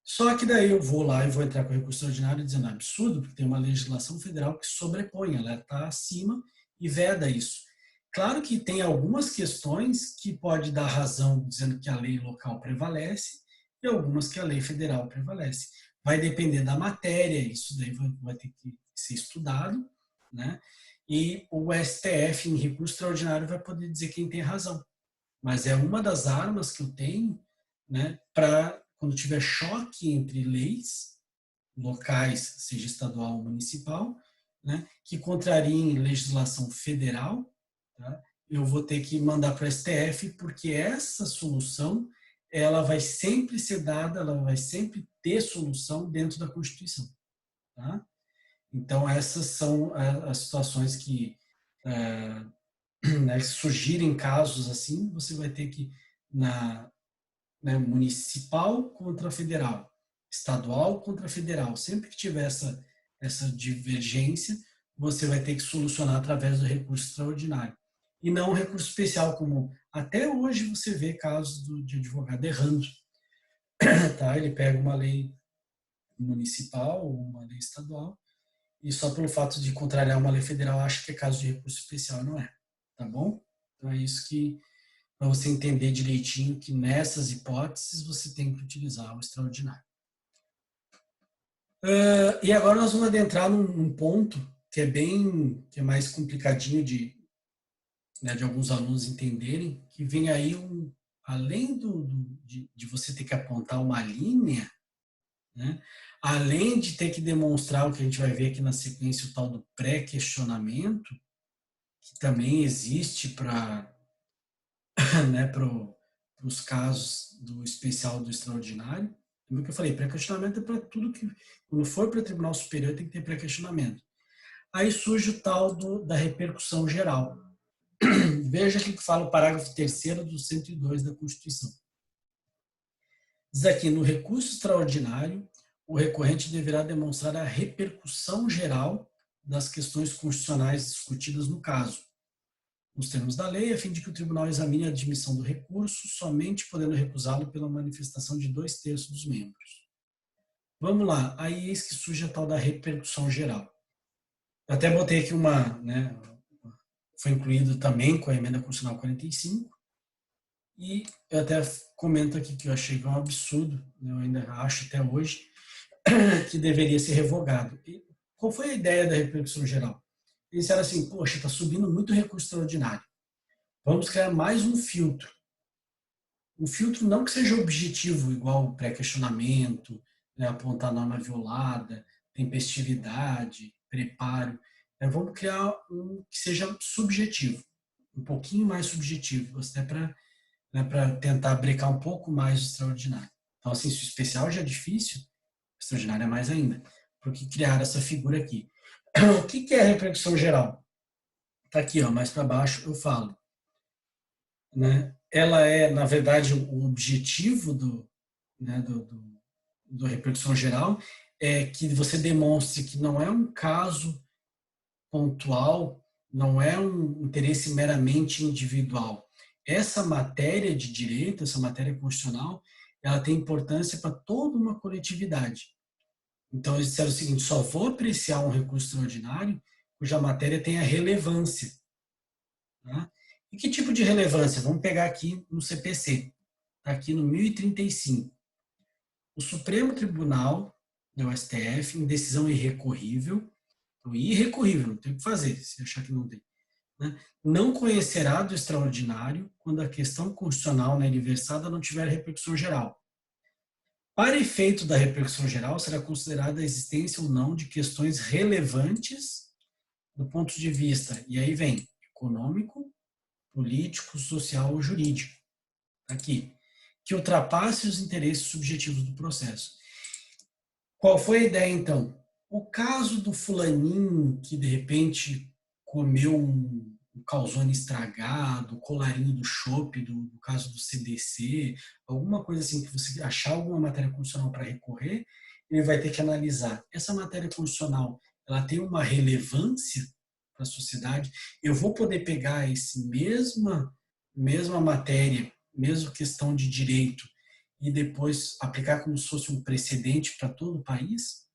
Só que daí eu vou lá e vou entrar com o recurso extraordinário dizendo absurdo, porque tem uma legislação federal que sobrepõe, ela está acima e veda isso. Claro que tem algumas questões que pode dar razão dizendo que a lei local prevalece e algumas que a lei federal prevalece. Vai depender da matéria, isso daí vai ter que ser estudado, né? E o STF, em recurso extraordinário, vai poder dizer quem tem razão. Mas é uma das armas que eu tenho, né, para quando tiver choque entre leis locais, seja estadual ou municipal, né, que contrariem legislação federal, tá, eu vou ter que mandar para o STF, porque essa solução ela vai sempre ser dada, ela vai sempre ter solução dentro da Constituição. Tá? Então, essas são as situações que, né, surgirem casos assim, você vai ter que, né, municipal contra federal, estadual contra federal. Sempre que tiver essa divergência, você vai ter que solucionar através do recurso extraordinário. E não um recurso especial, como até hoje você vê casos de advogado errando. Tá? Ele pega uma lei municipal ou uma lei estadual e só pelo fato de contrariar uma lei federal acha que é caso de recurso especial, não é. Tá bom? Então é isso que, para você entender direitinho que nessas hipóteses você tem que utilizar o extraordinário. E agora nós vamos adentrar num ponto que é mais complicadinho né, de alguns alunos entenderem, que vem aí além de você ter que apontar uma linha, né, além de ter que demonstrar o que a gente vai ver aqui na sequência, o tal do pré-questionamento, que também existe para né, os casos do especial do extraordinário. Como que eu falei, pré-questionamento é para tudo que, quando for para o Tribunal Superior, tem que ter pré-questionamento. Aí surge o tal da repercussão geral. Veja aqui que fala o parágrafo 3º do 102 da Constituição. Diz aqui, no recurso extraordinário, o recorrente deverá demonstrar a repercussão geral das questões constitucionais discutidas no caso, nos termos da lei, a fim de que o tribunal examine a admissão do recurso, somente podendo recusá-lo pela manifestação de 2/3 dos membros. Vamos lá, aí eis que surge a tal da repercussão geral. Eu até botei aqui né, foi incluído também com a emenda constitucional 45, e eu até comento aqui que eu achei que é um absurdo, né, eu ainda acho até hoje, que deveria ser revogado. E qual foi a ideia da repercussão geral? Eles disseram assim, poxa, está subindo muito recurso extraordinário. Vamos criar mais um filtro. Um filtro não que seja objetivo, igual pré-questionamento, né, apontar norma violada, tempestividade, preparo. Vamos criar um que seja subjetivo, um pouquinho mais subjetivo, até para tentar brecar um pouco mais o extraordinário. Então, assim, se o especial já é difícil, o extraordinário é mais ainda. Porque criar essa figura aqui. O que é a repercussão geral? Está aqui, ó, mais para baixo eu falo. Né? Ela é, na verdade, o objetivo né, do repercussão geral é que você demonstre que não é um caso pontual, não é um interesse meramente individual. Essa matéria de direito, essa matéria constitucional, ela tem importância para toda uma coletividade. Então, eles disseram o seguinte, só vou apreciar um recurso extraordinário cuja matéria tenha relevância. Tá? E que tipo de relevância? Vamos pegar aqui no CPC, está aqui no 1035. O Supremo Tribunal, do STF, em decisão irrecorrível, então, irrecorrível, não tem o que fazer, se achar que não tem, né? Não conhecerá do extraordinário quando a questão constitucional nele versada não tiver repercussão geral. Para efeito da repercussão geral, será considerada a existência ou não de questões relevantes do ponto de vista, e aí vem, econômico, político, social ou jurídico, aqui, que ultrapasse os interesses subjetivos do processo. Qual foi a ideia, então? O caso do fulaninho que, de repente, comeu um calzone estragado, o colarinho do chopp, do caso do CDC, alguma coisa assim que você achar alguma matéria constitucional para recorrer, ele vai ter que analisar. Essa matéria constitucional, ela tem uma relevância para a sociedade? Eu vou poder pegar esse mesma matéria, mesma questão de direito, e depois aplicar como se fosse um precedente para todo o país?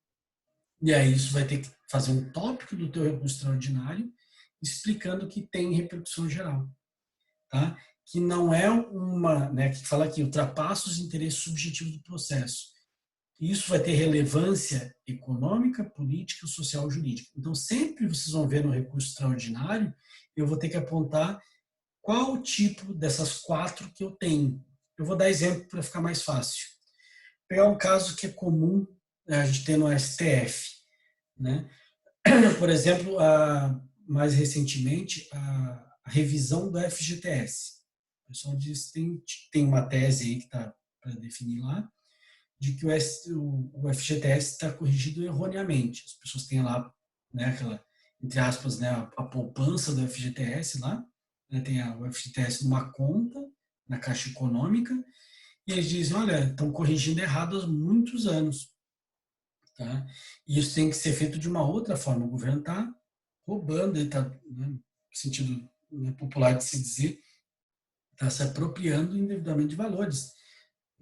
E aí isso vai ter que fazer um tópico do teu recurso extraordinário explicando que tem repercussão geral, tá? Que não é uma, né, que fala que ultrapassa os interesses subjetivos do processo. Isso vai ter relevância econômica, política, social, jurídica. Então, sempre vocês vão ver no recurso extraordinário, eu vou ter que apontar qual o tipo dessas 4 que eu tenho. Eu vou dar exemplo para ficar mais fácil. Vou pegar um caso que é comum a gente ter no STF, né? Por exemplo, mais recentemente, a revisão do FGTS. O pessoal diz que tem uma tese aí que está para definir lá, de que o FGTS está corrigido erroneamente. As pessoas têm lá, né, aquela, entre aspas, né, a poupança do FGTS lá, né, tem o FGTS numa conta, na Caixa Econômica, e eles dizem, olha, estão corrigindo errado há muitos anos. Tá? E isso tem que ser feito de uma outra forma. O governo está roubando, ele está, né, no sentido, né, popular de se dizer, está se apropriando indevidamente de valores.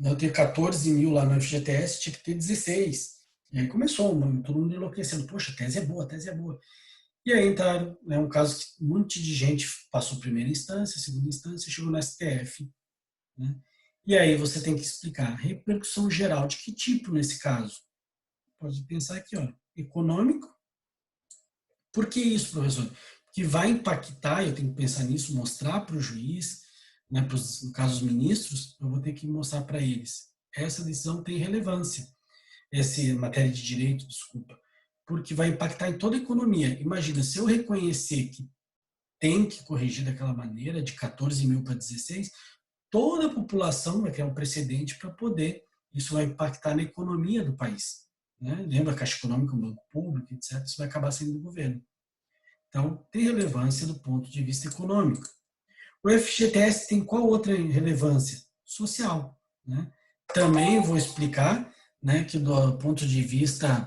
Eu tenho 14 mil lá no FGTS, tinha que ter 16. E aí começou, todo mundo enlouquecendo. Poxa, a tese é boa, a tese é boa. E aí entraram, é um caso que um monte de gente passou primeira instância, segunda instância, chegou no STF. Né? E aí você tem que explicar repercussão geral de que tipo nesse caso? Pode pensar aqui, ó, econômico. Por que isso, professor? Que vai impactar, eu tenho que pensar nisso, mostrar para o juiz, né, no caso os ministros, eu vou ter que mostrar para eles. Essa decisão tem relevância, essa matéria de direito, desculpa, porque vai impactar em toda a economia. Imagina, se eu reconhecer que tem que corrigir daquela maneira, de 14 mil para 16, toda a população vai criar um precedente para poder, isso vai impactar na economia do país. Né? Lembra a Caixa Econômica, o Banco Público, etc., isso vai acabar sendo do governo. Então, tem relevância do ponto de vista econômico. O FGTS tem qual outra relevância? Social. Né? Também vou explicar, né, que do ponto de vista,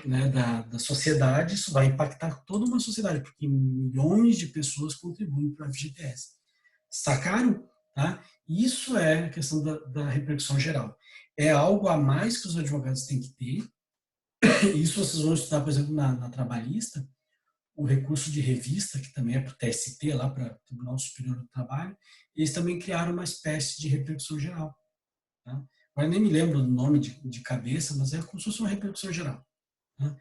né, da sociedade, isso vai impactar toda uma sociedade, porque milhões de pessoas contribuem para o FGTS. Sacaram? Tá? Isso é a questão da repercussão geral. É algo a mais que os advogados têm que ter. Isso vocês vão estudar, por exemplo, na trabalhista, o recurso de revista, que também é para o TST, lá para o Tribunal Superior do Trabalho, eles também criaram uma espécie de repercussão geral. Tá? Agora nem me lembro do nome de cabeça, mas é como se fosse uma repercussão geral. Tá?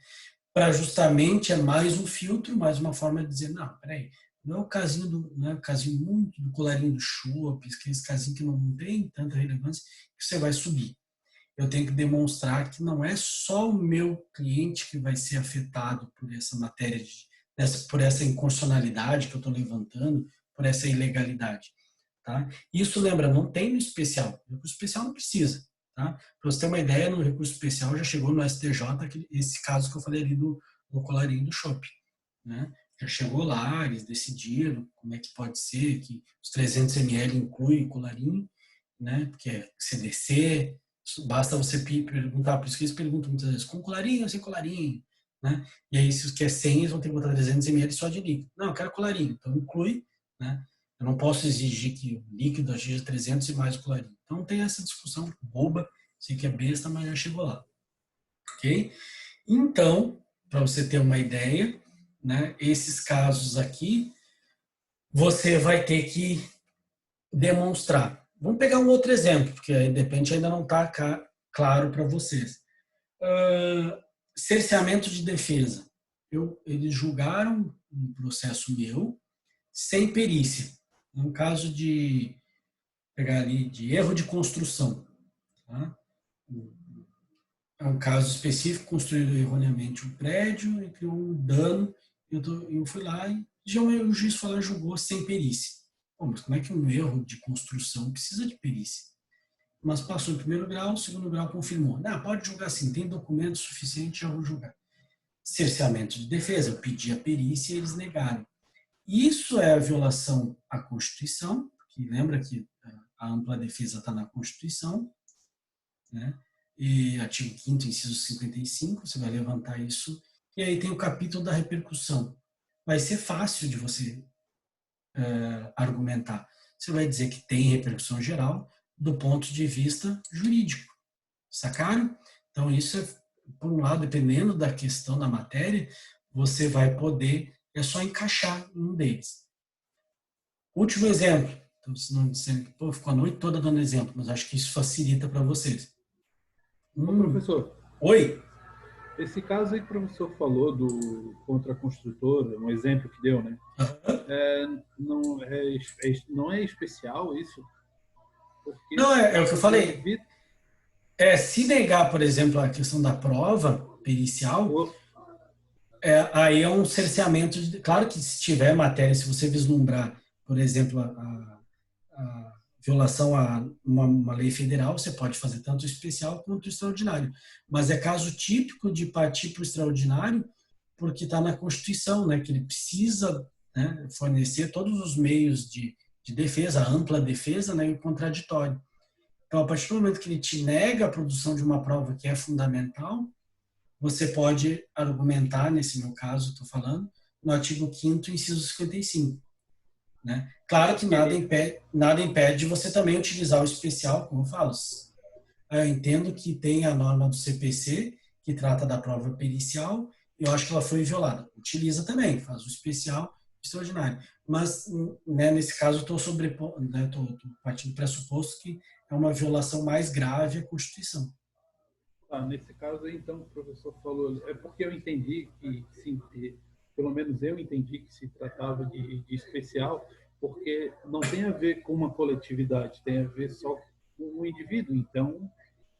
Para justamente é mais um filtro, mais uma forma de dizer, não, peraí, não é o casinho não é o casinho muito do colarinho do chopp, aqueles casinhos que não tem tanta relevância, que você vai subir. Eu tenho que demonstrar que não é só o meu cliente que vai ser afetado por essa matéria, por essa inconstitucionalidade que eu estou levantando, por essa ilegalidade. Tá? Isso, lembra, não tem no especial. No recurso especial não precisa. Tá? Para você ter uma ideia, no recurso especial já chegou no STJ esse caso que eu falei ali do colarinho do chopp. Né? Já chegou lá, eles decidiram como é que pode ser, que os 300 ml inclui colarinho, né? Porque é CDC, basta você perguntar, por isso que eles perguntam muitas vezes, com colarinho ou sem colarinho? Né? E aí, se quer 100, eles vão ter que botar 300 ml só de líquido. Não, eu quero colarinho, então inclui, né? Eu não posso exigir que o líquido atinja 300 e mais o colarinho. Então tem essa discussão boba, sei que é besta, mas já chegou lá. Ok? Então, para você ter uma ideia, né, esses casos aqui, você vai ter que demonstrar. Vamos pegar um outro exemplo, porque de repente ainda não está claro para vocês. Cerceamento de defesa. Eles julgaram um processo meu sem perícia. Um caso de pegar ali de erro de construção. Tá? é um caso específico, construíram erroneamente um prédio e criou um dano. Eu fui lá e já o juiz foi lá, julgou sem perícia. Pô, mas como é que um erro de construção precisa de perícia? Mas passou em primeiro grau, segundo grau confirmou. Não, pode julgar sim, tem documento suficiente, já vou julgar. Cerceamento de defesa, eu pedi a perícia e eles negaram. Isso é a violação à Constituição, que lembra que a ampla defesa está na Constituição, né? E artigo 5º, inciso 55, você vai levantar isso, e aí tem o capítulo da repercussão. Vai ser fácil de você argumentar. Você vai dizer que tem repercussão geral do ponto de vista jurídico. Sacaram? Então, isso é, por um lado, dependendo da questão da matéria, você vai poder, é só encaixar um deles. Último exemplo. Então, se não disser, pô, ficou a noite toda dando exemplo, mas acho que isso facilita para vocês. Professor, Oi? esse caso aí que o professor falou do contra a construtora, um exemplo que deu, né? Não é especial isso? Porque Não, é o que eu falei. Se negar, por exemplo, a questão da prova pericial, aí é um cerceamento. Claro que se tiver matéria, se você vislumbrar, por exemplo, a violação a uma lei federal, você pode fazer tanto o especial quanto o extraordinário. Mas é caso típico de partir para o extraordinário, porque está na Constituição, né, que ele precisa, né, fornecer todos os meios de defesa, ampla defesa, né, e o contraditório. Então, a partir do momento que ele te nega a produção de uma prova que é fundamental, você pode argumentar, nesse meu caso, estou falando, no artigo 5º, inciso 55. Né? Claro que nada impede de você também utilizar o especial, como eu falo. Eu entendo que tem a norma do CPC, que trata da prova pericial, e eu acho que ela foi violada. Utiliza também, faz o especial, extraordinário. Mas, né, nesse caso, eu estou partindo do pressuposto que é uma violação mais grave à Constituição. Nesse caso aí, então, o professor falou, é porque eu entendi que, sim, pelo menos eu entendi que se tratava de especial, porque não tem a ver com uma coletividade, tem a ver só com um indivíduo, então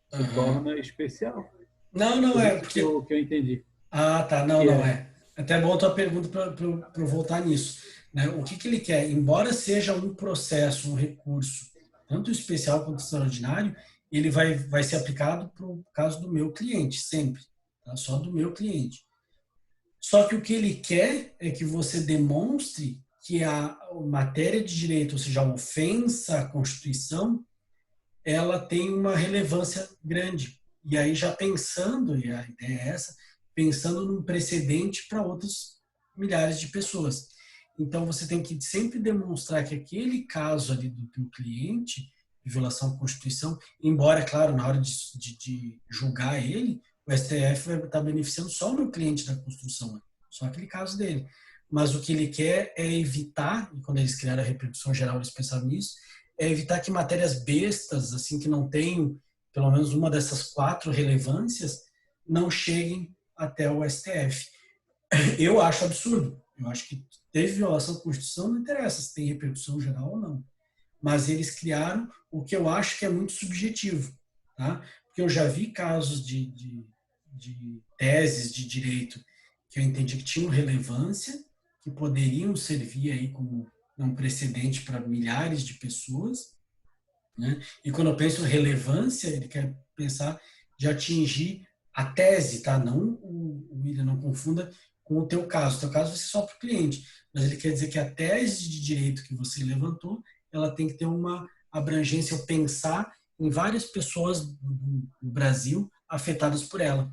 se torna especial. Não é, porque... que eu entendi. Ah, tá, não é. Até bom a tua pergunta para eu voltar nisso. Né? O que ele quer? Embora seja um processo, um recurso, tanto especial quanto extraordinário, ele vai ser aplicado para o caso do meu cliente, sempre. Tá? Só do meu cliente. Só que o que ele quer é que você demonstre que a matéria de direito, ou seja, a ofensa à Constituição, ela tem uma relevância grande. E aí já pensando, e a ideia é essa, pensando num precedente para outros milhares de pessoas. Então, você tem que sempre demonstrar que aquele caso ali do teu cliente, de violação à Constituição, embora, claro, na hora de julgar ele, o STF vai estar beneficiando só o meu cliente da construção, só aquele caso dele. Mas o que ele quer é evitar, e quando eles criaram a repercussão geral, eles pensaram nisso, é evitar que matérias bestas, assim, que não tenham pelo menos uma dessas 4 relevâncias, não cheguem até o STF. Eu acho absurdo. Eu acho que teve violação da Constituição, não interessa se tem repercussão geral ou não. Mas eles criaram o que eu acho que é muito subjetivo. Tá? Porque eu já vi casos de teses de direito que eu entendi que tinham relevância, que poderiam servir aí como um precedente para milhares de pessoas, né? E quando eu penso em relevância, ele quer pensar de atingir a tese, tá? Não o William, não confunda com o teu caso. O teu caso vai ser só para o cliente, mas ele quer dizer que a tese de direito que você levantou, ela tem que ter uma abrangência, ou pensar em várias pessoas do Brasil afetadas por ela.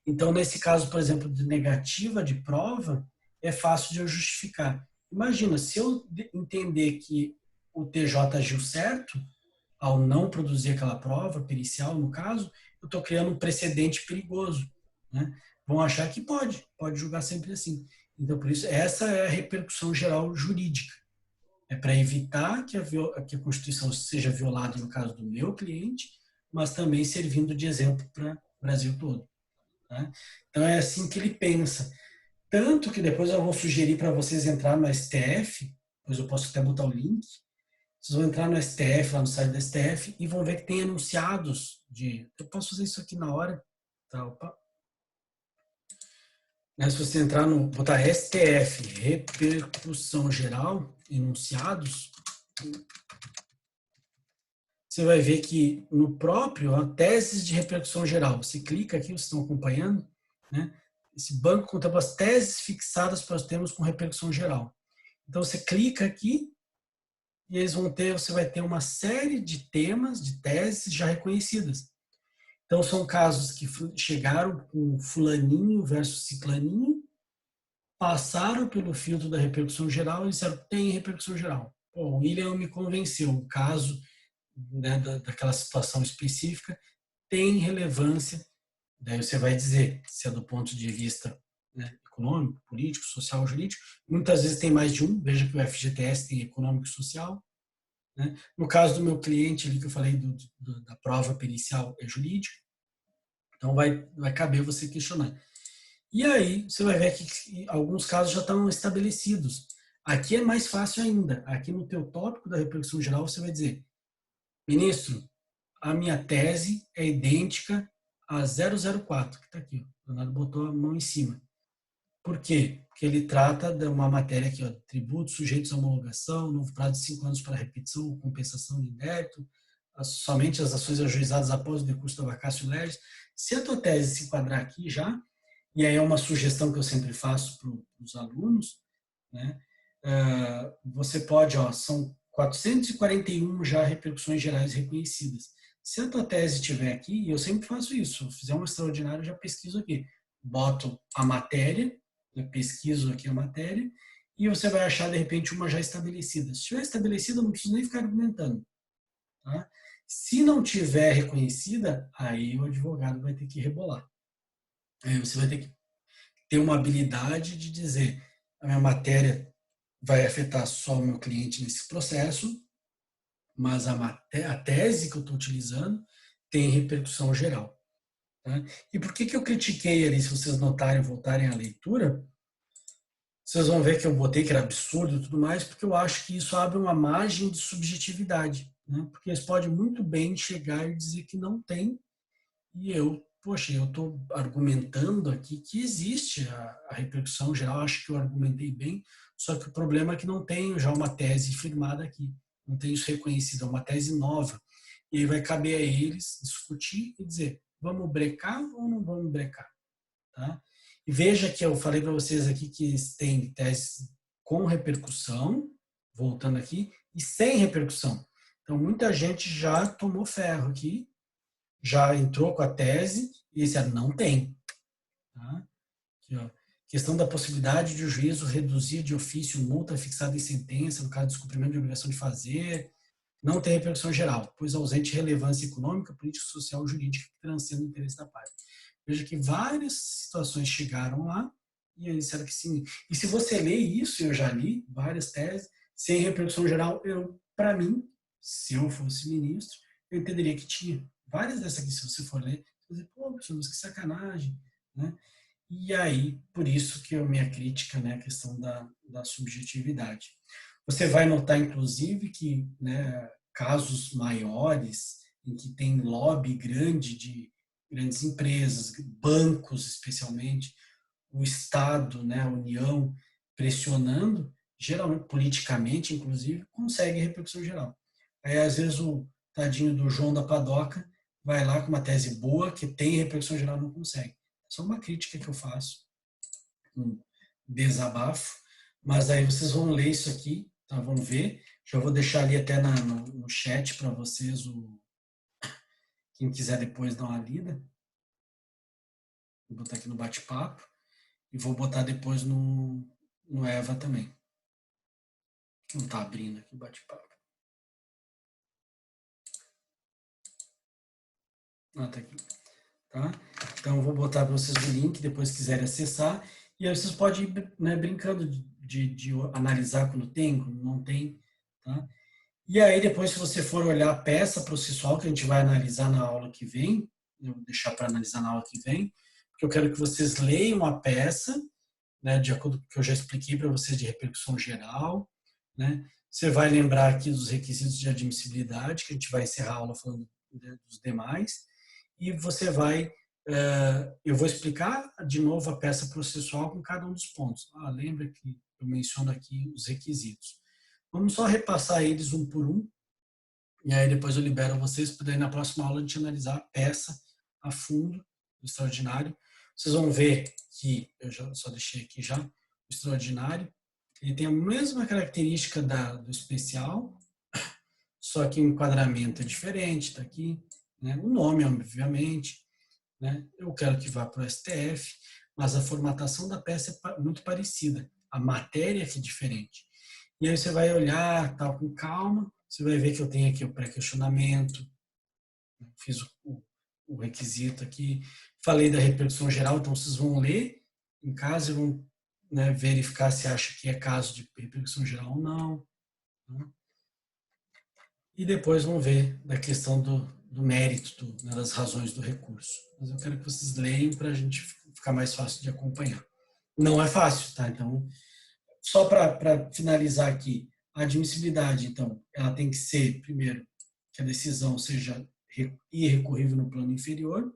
Então, nesse caso, por exemplo, de negativa de prova, é fácil de eu justificar. Imagina, se eu entender que o TJ agiu certo, ao não produzir aquela prova pericial, no caso, eu estou criando um precedente perigoso. Né? Vão achar que pode julgar sempre assim. Então, por isso, essa é a repercussão geral jurídica. É para evitar que a Constituição seja violada no caso do meu cliente, mas também servindo de exemplo para o Brasil todo. Tá? Então, é assim que ele pensa. Tanto que depois eu vou sugerir para vocês entrar no STF, depois eu posso até botar o link. Vocês vão entrar no STF, lá no site do STF, e vão ver que tem enunciados de... Eu posso fazer isso aqui na hora. Tá, opa. Se você entrar botar STF, repercussão geral, enunciados, você vai ver que no próprio, teses de repercussão geral, você clica aqui, vocês estão acompanhando, né? Esse banco contempla as teses fixadas para os termos com repercussão geral. Então você clica aqui e você vai ter uma série de temas, de teses já reconhecidas. Então são casos que chegaram com fulaninho versus ciclaninho, passaram pelo filtro da repercussão geral e disseram tem repercussão geral. Pô, o William me convenceu, o caso, né, daquela situação específica tem relevância. Daí você vai dizer se é do ponto de vista, né, econômico, político, social, jurídico. Muitas vezes tem mais de um. Veja que o FGTS tem econômico e social. Né? No caso do meu cliente ali que eu falei da prova pericial é jurídico. Então vai caber você questionar. E aí você vai ver que alguns casos já estão estabelecidos. Aqui é mais fácil ainda. Aqui no teu tópico da repercussão geral você vai dizer: ministro, a minha tese é idêntica a 004, que está aqui. O Leonardo botou a mão em cima. Por quê? Porque ele trata de uma matéria aqui, ó, tributos sujeitos à homologação, novo prazo de 5 anos para repetição ou compensação de débito, somente as ações ajuizadas após o decurso da vacatio legis. Se a tua tese se enquadrar aqui já, e aí é uma sugestão que eu sempre faço para os alunos, né? Você pode, são 441 já repercussões gerais reconhecidas. Se a tua tese estiver aqui, e eu sempre faço isso, se eu fizer um extraordinário, eu já pesquiso aqui. Boto a matéria, eu pesquiso aqui a matéria, e você vai achar, de repente, uma já estabelecida. Se estiver estabelecida, não preciso nem ficar argumentando. Tá? Se não tiver reconhecida, aí o advogado vai ter que rebolar. Aí você vai ter que ter uma habilidade de dizer: a minha matéria vai afetar só o meu cliente nesse processo, mas a tese que eu estou utilizando tem repercussão geral. Tá? E por que eu critiquei ali, se vocês notarem, voltarem à leitura, vocês vão ver que eu botei que era absurdo e tudo mais, porque eu acho que isso abre uma margem de subjetividade. Né? Porque eles podem muito bem chegar e dizer que não tem, e eu estou argumentando aqui que existe a repercussão geral, acho que eu argumentei bem, só que o problema é que não tenho já uma tese firmada aqui, não tenho isso reconhecido, é uma tese nova. E aí vai caber a eles discutir e dizer: vamos brecar ou não vamos brecar? Tá? E veja que eu falei para vocês aqui que tem teses com repercussão, voltando aqui, e sem repercussão. Então, muita gente já tomou ferro aqui, já entrou com a tese e disse: não tem. Tá? Aqui, ó. Questão da possibilidade de o juízo reduzir de ofício multa fixada em sentença, no caso de descumprimento de obrigação de fazer, não tem repercussão geral, pois ausente relevância econômica, política, social, jurídica que transcende o interesse da parte. Veja que várias situações chegaram lá e eles disseram que sim. E se você lê isso, eu já li várias teses, sem repercussão geral, para mim, se eu fosse ministro, eu entenderia que tinha. Várias dessas aqui, se você for ler, você vai dizer: pô, professor, mas que sacanagem, né? E aí, por isso que a minha crítica, né, a questão da subjetividade. Você vai notar, inclusive, que, né, casos maiores, em que tem lobby grande de grandes empresas, bancos especialmente, o Estado, né, a União, pressionando, geralmente, politicamente, inclusive, consegue repercussão geral. Aí, às vezes, o tadinho do João da Padoca vai lá com uma tese boa, que tem repercussão geral, não consegue. Só uma crítica que eu faço, um desabafo, mas aí vocês vão ler isso aqui, tá? Vão ver. Já vou deixar ali até no chat para vocês, quem quiser depois dar uma lida. Vou botar aqui no bate-papo e vou botar depois no Eva também. Não está abrindo aqui o bate-papo. Tá aqui. Tá? Então eu vou botar para vocês o link, depois quiserem acessar, e aí vocês podem ir, né, brincando de analisar quando tem, quando não tem. Tá? E aí depois, se você for olhar a peça processual, que a gente vai analisar na aula que vem, eu vou deixar para analisar na aula que vem, porque eu quero que vocês leiam a peça, né, de acordo com o que eu já expliquei para vocês de repercussão geral. Né? Você vai lembrar aqui dos requisitos de admissibilidade, que a gente vai encerrar a aula falando, né, dos demais, e você vai eu vou explicar de novo a peça processual com cada um dos pontos. Lembra que eu menciono aqui os requisitos. Vamos só repassar eles um por um, e aí depois eu libero vocês para daí na próxima aula a gente analisar a peça a fundo do extraordinário. Vocês vão ver que, eu já só deixei aqui já, o extraordinário, ele tem a mesma característica do especial, só que o enquadramento é diferente, está aqui, né? O nome, obviamente, né? Eu quero que vá para o STF, mas a formatação da peça é muito parecida, a matéria que é diferente. E aí você vai olhar, tal, com calma, você vai ver que eu tenho aqui o pré-questionamento, fiz o requisito aqui, falei da repercussão geral, então vocês vão ler em casa e vão, né, verificar se acha que é caso de repercussão geral ou não. Né? E depois vão ver da questão do mérito, né, das razões do recurso. Mas eu quero que vocês leiam para a gente ficar mais fácil de acompanhar. Não é fácil, tá? Então, só para finalizar aqui, a admissibilidade, então, ela tem que ser, primeiro, que a decisão seja irrecorrível no plano inferior,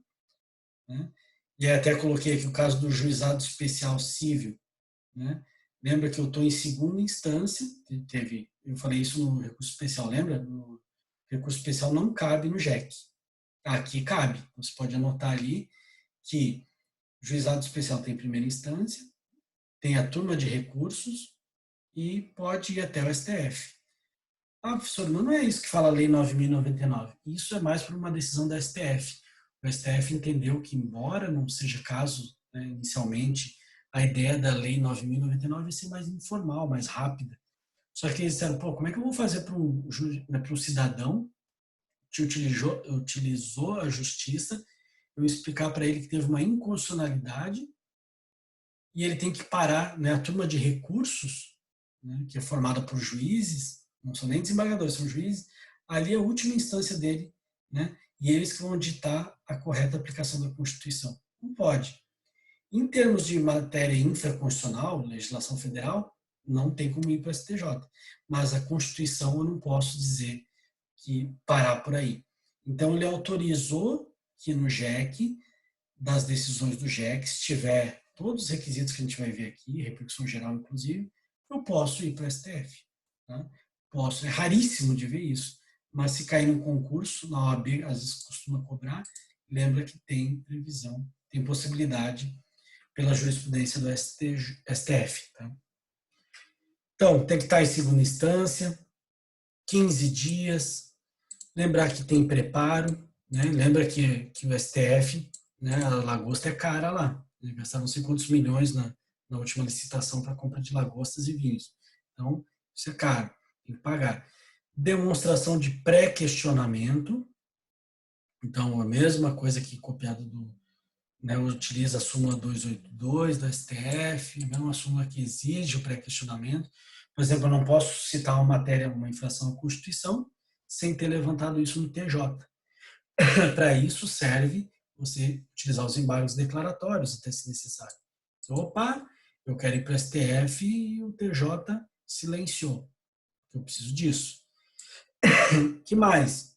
né? E aí até coloquei aqui o caso do juizado especial civil, né? Lembra que eu estou em segunda instância, eu falei isso no recurso especial, lembra? No recurso especial não cabe no JEC. Aqui cabe. Você pode anotar ali que o juizado especial tem primeira instância, tem a turma de recursos e pode ir até o STF. Professor, mas não é isso que fala a Lei 9.099. Isso é mais por uma decisão da STF. O STF entendeu que, embora não seja caso, né, inicialmente, a ideia da Lei 9.099 é ser mais informal, mais rápida. Só que eles disseram, como é que eu vou fazer para um cidadão que utilizou a justiça, eu explicar para ele que teve uma inconstitucionalidade e ele tem que parar, né, a turma de recursos, né, que é formada por juízes, não são nem desembargadores, são juízes, ali é a última instância dele, né, e eles que vão ditar a correta aplicação da Constituição. Não pode. Em termos de matéria infraconstitucional, legislação federal, não tem como ir para o STJ. Mas a Constituição eu não posso dizer que parar por aí. Então, ele autorizou que no JEC, das decisões do JEC, se tiver todos os requisitos que a gente vai ver aqui, repercussão geral inclusive, eu posso ir para o STF. Tá? Posso, é raríssimo de ver isso, mas se cair num concurso, na OAB, às vezes costuma cobrar, lembra que tem previsão, tem possibilidade pela jurisprudência do STF. Tá? Então, tem que estar em segunda instância, 15 dias, lembrar que tem preparo, né? Lembra que o STF, né, a lagosta é cara lá, né? Gastaram não sei quantos milhões na última licitação para compra de lagostas e vinhos. Então, isso é caro, tem que pagar. Demonstração de pré-questionamento, então a mesma coisa que copiado né, utiliza a súmula 282 da STF, a mesma súmula que exige o pré-questionamento. Por exemplo, eu não posso citar uma matéria, uma infração à Constituição, sem ter levantado isso no TJ. Para isso serve você utilizar os embargos declaratórios, até se necessário. Opa, eu quero ir para o STF e o TJ silenciou. Eu preciso disso. Que mais?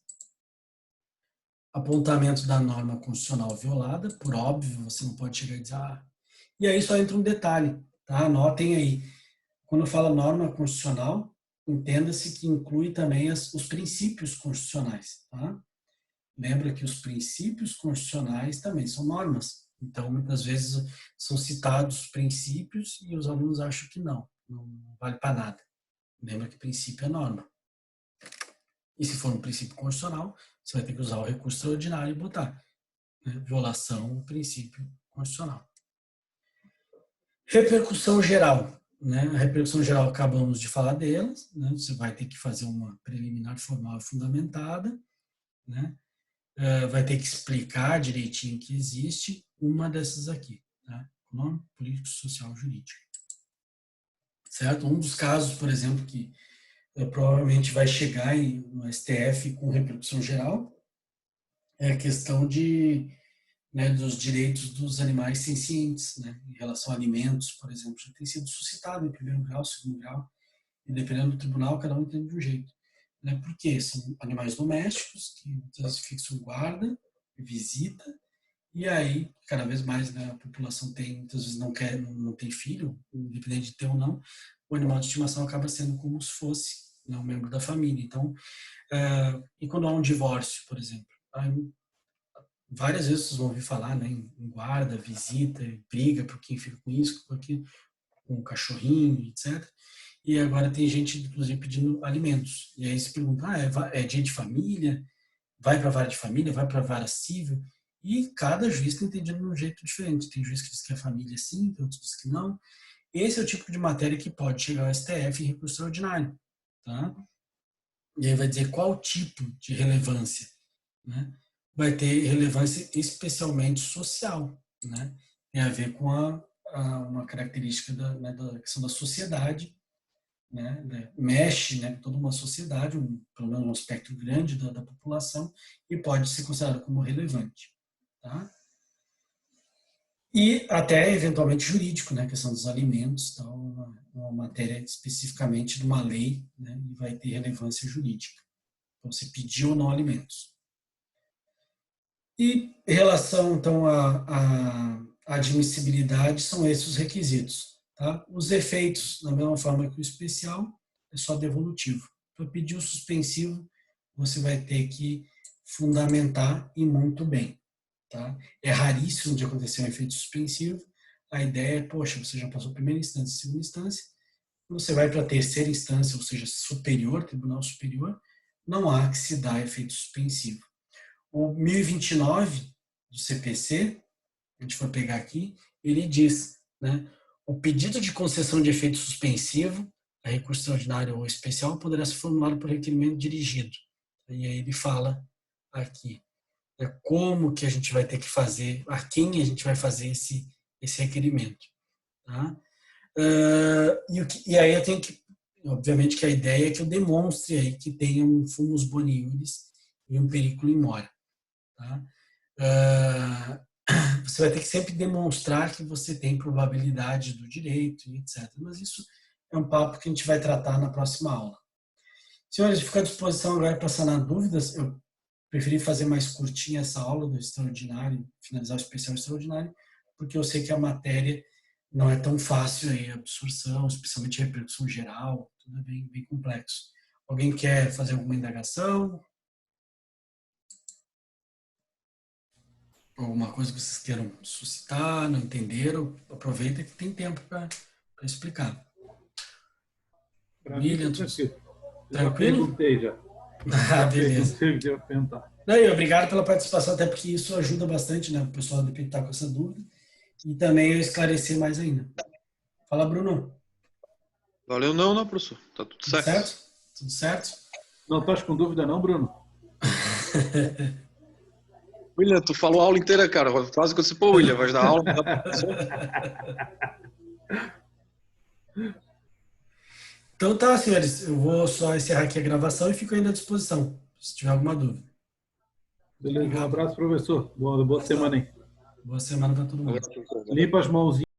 Apontamento da norma constitucional violada, por óbvio, você não pode chegar e dizer, E aí só entra um detalhe, tá? Anotem aí. Quando fala norma constitucional, entenda-se que inclui também os princípios constitucionais, tá? Lembra que os princípios constitucionais também são normas. Então, muitas vezes são citados princípios e os alunos acham que não vale para nada. Lembra que princípio é norma. E se for um princípio constitucional, você vai ter que usar o recurso extraordinário e botar, né, violação do princípio constitucional. Repercussão geral. Né? A repercussão geral, acabamos de falar delas. Né? Você vai ter que fazer uma preliminar formal fundamentada. Né? Vai ter que explicar direitinho que existe uma dessas aqui. Tá? Econômico, político, social, jurídico. Certo? Um dos casos, por exemplo, que provavelmente vai chegar no STF com repercussão geral é a questão né, dos direitos dos animais sencientes, né, em relação a alimentos, por exemplo, já tem sido suscitado em primeiro grau, segundo grau, e dependendo do tribunal, cada um entende de um jeito. Né, porque são animais domésticos, que muitas vezes fixam guarda, visita, E aí, cada vez mais, né, a população muitas vezes não tem filho, independente de ter ou não, o animal de estimação acaba sendo como se fosse, né, um membro da família. Então, e quando há um divórcio, por exemplo, aí, várias vezes vocês vão ouvir falar, né, em guarda, visita, briga por quem fica com isso, com aquilo, com o cachorrinho, etc. E agora tem gente, inclusive, pedindo alimentos. E aí se pergunta, é dia de família? Vai para a vara de família? Vai para a vara civil? E cada juiz está entendendo de um jeito diferente. Tem juiz que diz que é família sim, tem outros que diz que não. Esse é o tipo de matéria que pode chegar ao STF em recurso extraordinário. Tá? E aí vai dizer qual tipo de relevância, né? Vai ter relevância especialmente social, né? Tem a ver com uma característica da questão da sociedade, né? Mexe, né, com toda uma sociedade, pelo menos um aspecto grande da população, e pode ser considerado como relevante. Tá? E até eventualmente jurídico, né, a questão dos alimentos, então, uma matéria especificamente de uma lei, né, e vai ter relevância jurídica. Então, você pediu ou não alimentos. E em relação, então, à admissibilidade, são esses os requisitos. Tá? Os efeitos, da mesma forma que o especial, é só devolutivo. Para pedir o suspensivo, você vai ter que fundamentar e muito bem. Tá? É raríssimo de acontecer um efeito suspensivo. A ideia é, poxa, você já passou primeira instância, segunda instância, você vai para a terceira instância, ou seja, superior, tribunal superior, não há que se dar efeito suspensivo. O 1029 do CPC, a gente for pegar aqui, ele diz, né, o pedido de concessão de efeito suspensivo, a recurso extraordinário ou especial, poderá ser formulado por requerimento dirigido. E aí ele fala aqui, né, como que a gente vai ter que fazer, a quem a gente vai fazer esse requerimento. Tá? E aí eu tenho que, obviamente que a ideia é que eu demonstre aí que tenha um fumus boni iuris e um periculum in mora. Tá? Você vai ter que sempre demonstrar que você tem probabilidade do direito e etc. Mas isso é um papo que a gente vai tratar na próxima aula. Senhores, fico à disposição agora para sanar dúvidas. Eu preferi fazer mais curtinha essa aula do extraordinário, finalizar o especial extraordinário, porque eu sei que a matéria não é tão fácil aí, a absorção, especialmente a repercussão geral, tudo é bem complexo. Alguém quer fazer alguma indagação? Alguma coisa que vocês queiram suscitar, não entenderam? Aproveita que tem tempo para explicar. William, tranquilo? Já perguntei, já. Beleza. Não, obrigado pela participação, até porque isso ajuda bastante, né? O pessoal do PIB está com essa dúvida. E também eu esclarecer mais ainda. Fala, Bruno. Valeu, não, professor. Tá tudo certo. Certo? Tudo certo? Não estás com dúvida não, Bruno? William, tu falou a aula inteira, cara. Quase que eu disse, pô, William, vai dar aula? Então tá, senhores. Eu vou só encerrar aqui a gravação e fico ainda à disposição, se tiver alguma dúvida. Beleza, um abraço, professor. Boa semana aí. Boa semana para todo mundo. Limpa as mãozinhas.